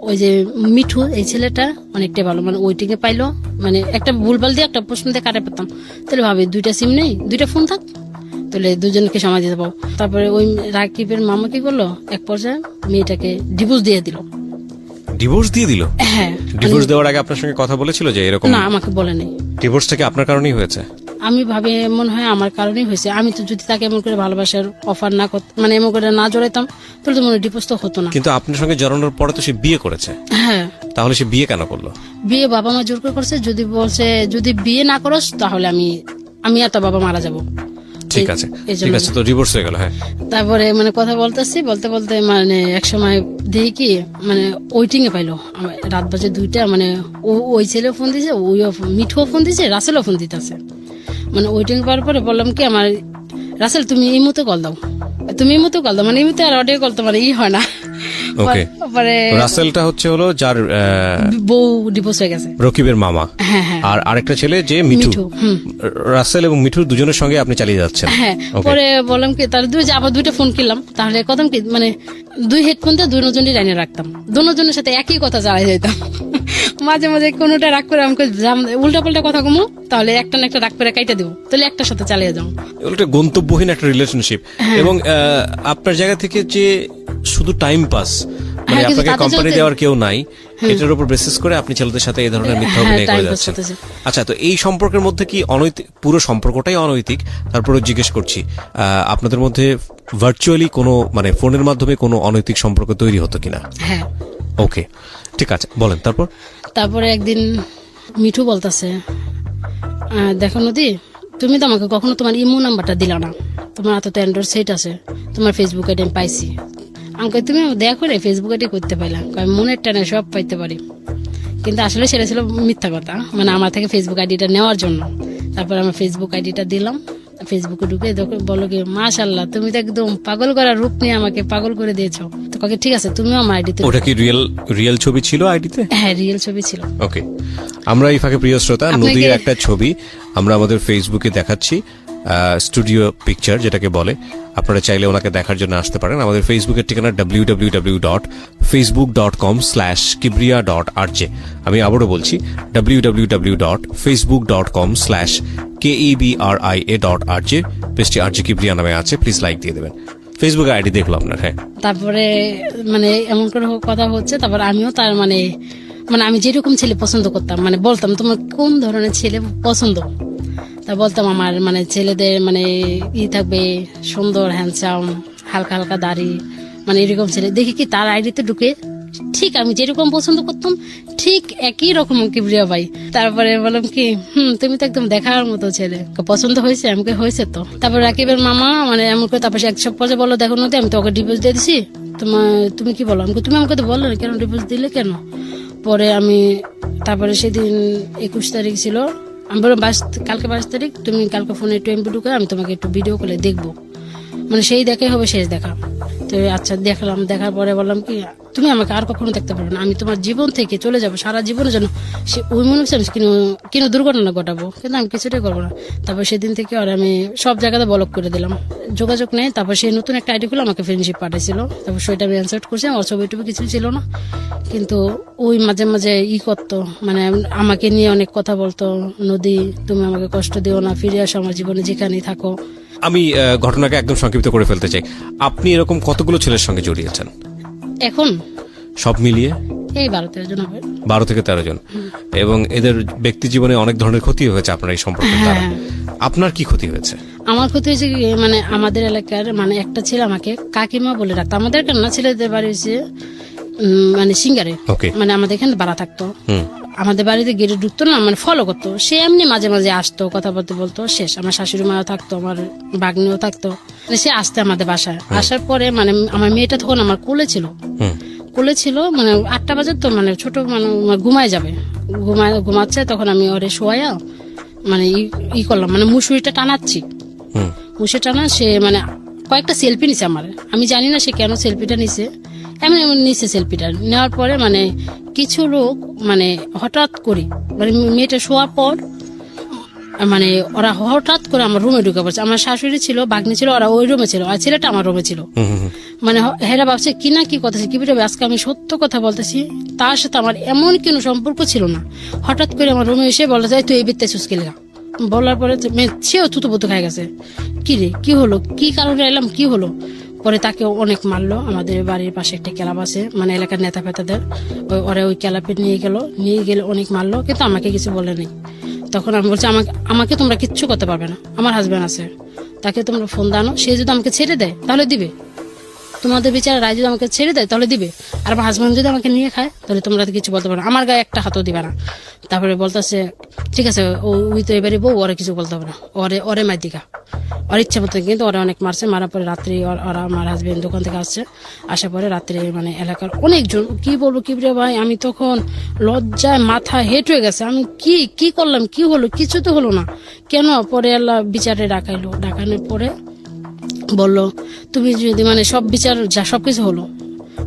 ওই যে মিঠু এই ছেলেটা অনেকটাই ভালো, মানে ওয়েটিং এ পাইলো, মানে একটা ভুলভাল দিয়ে একটা প্রশ্ন দিয়ে কাটে পেতাম, তাহলে ভাবি 2টা সিম নেই, 2টা ফোন থাক, তাহলে দুজনকে সময় দিতে পারবো। তারপরে ওই রাকিবের মামা কি করলো, এক পর্যায়ে মেয়েটাকে ডিভোর্স দিয়ে দিল। ডিভোর্স দিয়ে দিল? হ্যাঁ ডিভোর্স দেওয়ার আগে আপনার সঙ্গে কথা বলেছিল যে এরকম? না আমাকে বলে নেই। ডিভোর্সটা কি আপনার কারণেই হয়েছে? আমি ভাবি মনে হয় আমার কারণেই হয়েছে। আমি তো যদি তাকে এমন করে ভালোবাসার অফার না করতাম, মানে এমন করে না জড়াইতাম, তাহলে তো মনে ডিভোর্স তো হতো না। কিন্তু আপনার সঙ্গে জড়ানোর পরে তো সে বিয়ে করেছে, হ্যাঁ তাহলে সে বিয়ে কেন করলো? বিয়ে বাবা মা জোর করে করছে, যদি বলছে যদি বিয়ে না করস তাহলে আমি আর তোর বাবা মারা যাবো। ঠিক আছে এই জন্য- ঠিক আছে, তো ডিভোর্স হয়ে গেল। হ্যাঁ, তারপরে মানে কথা বলতে বলতে মানে এক সময় দেখি কি মানে ওয়েটিং এ পাইলো, রাত বাজে 2টা, মানে ওই ছেলেও ফোন দিছে, ওই মিঠুও ফোন দিছে, রাসেলও ফোন দিতেছে। মানে ওয়েটিং পাওয়ার পরে বললাম কি আমার রাসেল তুমি এই মুহূর্তে কল দাও, মানে এই মুহূর্তে আর অডিও কল তো মানে হয় না। ওকে। পরে রাসেলটা হলো যার বউ ডিভোর্স হয়ে গেছে। রকিবের মামা, হ্যাঁ হ্যাঁ আর আরেকটা ছেলে যে মিঠু। মিঠু, হুম। রাসেল এবং মিঠুর দুজনের সঙ্গে আপনি চালিয়ে যাচ্ছেন। হ্যাঁ Okay. পরে বললাম কি তাহলে আবার 2টা ফোন কিনলাম, তাহলে কথা কি মানে 2 হেডফোন দিয়ে দুজনই লাইনে রাখতাম, দুজনের সাথে একই কথা চালাই যেতাম। মাঝে মাঝে কোনোটা রাগ করে আমাকে উল্টা পাল্টা কথা কমো, তাহলে একটা না একটা রাগ করে কাইটা দেবো, তাহলে একটার সাথে চালিয়ে যাও। এগুলো একটা গন্তব্যহীন একটা রিলেশনশিপ, এবং আপনার জায়গা থেকে যে শুধু টাইম পাস, মানে হ্যাঁ, কিন্তু আপনাকে তাদের কোম্পানি সাথে- দেওয়ার কেউ নাই, এটার উপর বেসিস করে আপনি ছেলেদের সাথে এই ধরনের মিথ্যা হ্যাঁ, অভিনয় করে time pass যাচ্ছেন। করতেছে। আচ্ছা, তো এই সম্পর্কের মধ্যে কি অনৈতিক, পুরো সম্পর্কটাই অনৈতিক? তারপরে জিজ্ঞেস করছি, আপনাদের মধ্যে ভার্চুয়ালি কোনো মানে ফোনের মাধ্যমে কোনো অনৈতিক সম্পর্ক তৈরি হতো কিনা? হ্যাঁ ওকে, ঠিক আছে, বলেন তারপর। তারপরে একদিন মিঠু বলতেছে দেখো নদী, তুমি তো আমাকে কখনো তোমার ইমো নাম্বারটা দিলা না, তোমার হাতে তো অ্যান্ড্রয়েড সেট আছে, তোমার ফেসবুক আইডি আমি পাইছি। আমাকে তুমি দেখো রে ফেসবুক আইডি করতে পাইলাম, আমি মনের টানে সব পাইতে পারি। কিন্তু আসলে সেটা ছিল মিথ্যা কথা, মানে আমার থেকে ফেসবুক আইডিটা নেওয়ার জন্য। তারপর আমি ফেসবুক আইডিটা দিলাম, ফেসবুকে ঢুকে বলো কি মাশাআল্লাহ তুমি তো একদম পাগল করার রূপ নিয়ে আমাকে পাগল করে দিয়েছো। তো কাকে ঠিক আছে তুমিও আমার আইডিতে। ওটা কি রিয়েল ছবি ছিল আইডিতে? হ্যাঁ রিয়েল ছবি ছিল। ওকে, আমরা এই ফাঁকে প্রিয় শ্রোতা আপনাকে- নদীর একটা ছবি আমরা আমাদের ফেসবুকে দেখাচ্ছি, স্টুডিও পিকচার যেটাকে বলে। আপনারা চাইলে ওনাকে দেখার জন্য আসতে পারেন। আমাদের ফেসবুকের ঠিকানা www.facebook.com/kibria.rj। আমি আবারও বলছি www.facebook.com/kebria.rj। পেজটি আরজে কিবরিয়া নামে আছে, প্লিজ লাইক দিয়ে দেবেন। ফেসবুকে আইডি দেখলো আপনার? হ্যাঁ। তারপরে মানে এমন করে কথা হচ্ছে, তারপর আমিও তার মানে আমি যেরকম ছেলে পছন্দ করতাম, মানে বলতাম তোমার কোন ধরনের ছেলে পছন্দ, তা বলতাম আমার মানে ছেলেদের মানে থাকবে সুন্দর হ্যান্ডসাম, হালকা হালকা দাড়ি, মানে এরকম ছেলে। দেখি কি তার আইডিতে ঢুকে ঠিক আমি যেরকম পছন্দ করতাম ঠিক একই রকম কিবরিয়া ভাই। তারপরে বললাম কি তুমি তো একদম দেখার মতো ছেলে, পছন্দ হয়েছে? আমাকে হয়েছে তো। তারপর রাকিবের মামা মানে এমন করে তারপর এক সব পর্যায়ে বললো দেখো নদী আমি তো ওকে ডিভোর্স দিয়ে দিছি, তুমি কি বলো? তুমি আমাকে তো বললে না, কেন ডিভোর্স দিলে কেন? পরে আমি তারপরে সেদিন 21 তারিখ ছিল, আমি বললাম কালকে 22 তারিখ, তুমি কালকে ফোনে একটু এমবি ঢুকে আমি তোমাকে একটু ভিডিও কলে দেখবো, মানে সেই দেখাই হবে শেষ দেখা। তো আচ্ছা দেখলাম, দেখার পরে বললাম কি তুমি আমাকে আর কখনো দেখতে পারবে না, আমি তোমার জীবন থেকে চলে যাবো সারা জীবনের জন্য। সে ওই মনে হচ্ছে আমি কিনো দুর্ঘটনা ঘটাবো, কিন্তু আমি কিছুটাই করবো না। তারপর সেদিন থেকে আর আমি সব জায়গাতে ব্লক করে দিলাম, যোগাযোগ নেই। তারপর সেই নতুন একটা আইডি খুলে আমাকে ফ্রেন্ডশিপ পাঠাইছিল, তারপর সেটা আমি অ্যানসার করছি, আমার ছবি টবি কিছু ছিল না। কিন্তু ওই মাঝে মাঝে করতো, মানে আমাকে নিয়ে অনেক কথা বলতো, নদী তুমি আমাকে কষ্ট দিও না, ফিরে আসো আমার জীবনে যেখানেই থাকো। আমি ঘটনাকে একদম সংক্ষিপ্ত করে ফেলতে চাই। আপনি এরকম কতগুলো ছেলের সঙ্গে জড়িয়েছেন এখন সব মিলিয়ে? এই 12-13 জন হবে। 12 থেকে 13 জন। এবং এদের ব্যক্তি জীবনে অনেক ধরনের ক্ষতি হয়েছে আপনার এই সম্পর্কের দ্বারা। আপনার কি ক্ষতি হয়েছে? আমার ক্ষতি হয়েছে কি, মানে আমাদের এলাকার মানে একটা ছেলে আমাকে কাকিমা বলে রাখতো। আমাদের না ছেলেদের বাড়ি হয়েছে মানে সিঙ্গারে, Okay. মানে আমাদের এখানে ভাড়া থাকতো। হুম। আমাদের বাড়িতে গেটে ঢুকতো না, মানে ফলো করতো। সে এমনি মাঝে মাঝে আসতো, কথা বলতে বলতো শেষ। আমার শাশুড়ি মাও থাকতো, আমার বাগ্নিও থাকতো। মানে সে আসতে আমাদের বাসায়। আসার পরে মানে আমার মেয়েটা তখন আমার কোলে ছিল। হুম। কোলে ছিল, মানে 8টা বাজে তো, মানে ছোট মানে ঘুমায় যাবে, ঘুমাচ্ছে। তখন আমি ওরে শোয়া মানে ই করলাম, মানে মুসুরিটা টানাচ্ছি। হুম। মুসুরি টানা, সে মানে কয়েকটা সেলফি নিছে আমার। আমি জানি না সে কেন সেলফিটা নিছে, এমন এমন নিছে সেলফিটা। নেওয়ার পরে মানে কিছু লোক মানে হঠাৎ করে মানে মেয়েটা শোয়ার পর মানে ওরা হঠাৎ করে আমার রুমে ঢুকে পড়ছে। আমার শাশুড়ি ছিল, বাগ্নি ছিল, ওরা ওই রুমে ছিল, আর ছেলেটা আমার রুমে ছিল। মানে হেরা ভাবছে কি না কি কথা, কি বেরোবে। আজকে আমি সত্য কথা বলতেছি, তার সাথে আমার এমন কোনো সম্পর্ক ছিল না। হঠাৎ করে আমার রুমে এসে বলা যায় তুই এই বিত্তে চুসকে লাগা। বলার পরে সেও থুতুপুতু খাই গেছে। কি রে, কি হলো, কি কারণে এলাম, কি হলো। পরে তাকে অনেক মারলো। আমাদের বাড়ির পাশে একটা ক্লাব আছে, মানে এলাকার নেতা ফেতাদের, ওরা ওই ক্লাবে নিয়ে গেলে অনেক মারলো, কিন্তু আমাকে কিছু বলে নেই। তখন আমি বলছি আমাকে তোমরা কিচ্ছু করতে পারবে না, আমার হাজব্যান্ড আছে, তাকে তোমরা ফোন দানো, সে যদি আমাকে ছেড়ে দেয় তাহলে দিবে, তোমাদের বিচারে রায় যদি আমাকে ছেড়ে দেয় তাহলে দিবে, আর আমার হাজব্যান্ড যদি আমাকে নিয়ে খায় তাহলে তোমরা কিছু বলতে পারো না, আমার গায়ে একটা হাতও দিবে না। তারপরে বলতেছে ঠিক আছে, ওই তো এবারে বউ, ওরা কিছু বলতে হবে না, ওরে মার দিকা, ওর ইচ্ছা মতো। কিন্তু ওরা অনেক মারছে, মারার পরে রাত্রি ওরা আমার হাজবেন্ড দোকান থেকে আসছে, আসার পরে রাত্রে মানে এলাকার অনেকজন, কি বলবো কি রে ভাই, আমি তখন লজ্জায় মাথা হেট হয়ে গেছে। আমি কি করলাম, কি হলো, কিছু তো হলো না কেন। পরে আল্লাহ বিচারে ডাকাইলো, ডাকানোর পরে বললো তুমি যদি মানে সব বিচার যা সবকিছু হলো,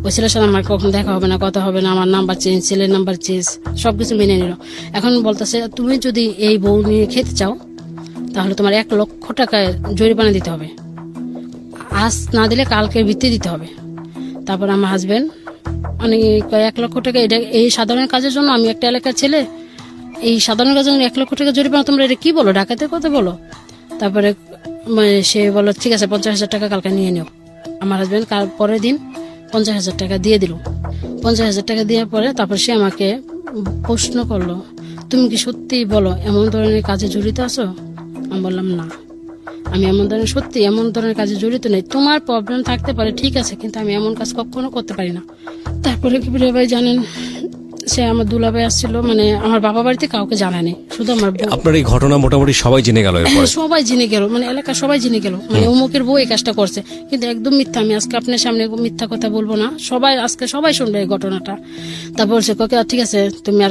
ওই ছেলের সাথে আমার কখন দেখা হবে না, কথা হবে না, আমার নাম্বার চেঞ্জ, ছেলের নাম্বার চেঞ্জ, সবকিছু মেনে নিল। এখন বলতেছে তুমি যদি এই বউ নিয়ে খেতে চাও তাহলে তোমার 1 লক্ষ টাকা জরিমানা দিতে হবে, আজ না দিলে কালকে ভিত্তি দিতে হবে। তারপর আমার হাজবেন্ড মানে 1 লক্ষ টাকা, এটা এই সাধারণ কাজের জন্য, আমি একটা এলাকার ছেলে, এই সাধারণ কাজের জন্য 1 লক্ষ টাকা জরিমানা, তোমরা এটা কি বলো, ডাকাতের কথা বলো। তারপরে মানে সে বললো ঠিক আছে 50,000 টাকা কালকে নিয়ে নিও। আমার হাজবেন্ড পরের দিন 50,000 টাকা দিয়ে দিল। 50,000 টাকা দেওয়ার পরে তারপর সে আমাকে প্রশ্ন করলো তুমি কি সত্যি বলো এমন ধরনের কাজে জড়িত আছো? আমি বললাম না, আমি এমন ধরনের কাজে জড়িত নেই। তোমার প্রবলেম থাকতে পারে ঠিক আছে, কিন্তু আমি এমন কাজ কখনো করতে পারি না। তারপরে কি বলে ভাই জানেন, সে আমার দুলাভাই আসছিল, মানে আমার বাবা বাড়িতে কাউকে জানায়নি, শুধু আমার বউ। আপনার এই ঘটনা মোটামুটি সবাই জেনে গেল এরপর? সবাই জেনে গেল, মানে এলাকা সবাই জেনে গেল, মানে অমুকের বউ এই কাজটা করছে, কিন্তু একদম মিথ্যা। আমি আজকে আপনার সামনে মিথ্যা কথা বলবো না, আজকে সবাই শুনবে এই ঘটনাটা। তারপর সে ঠিক আছে তুমি আর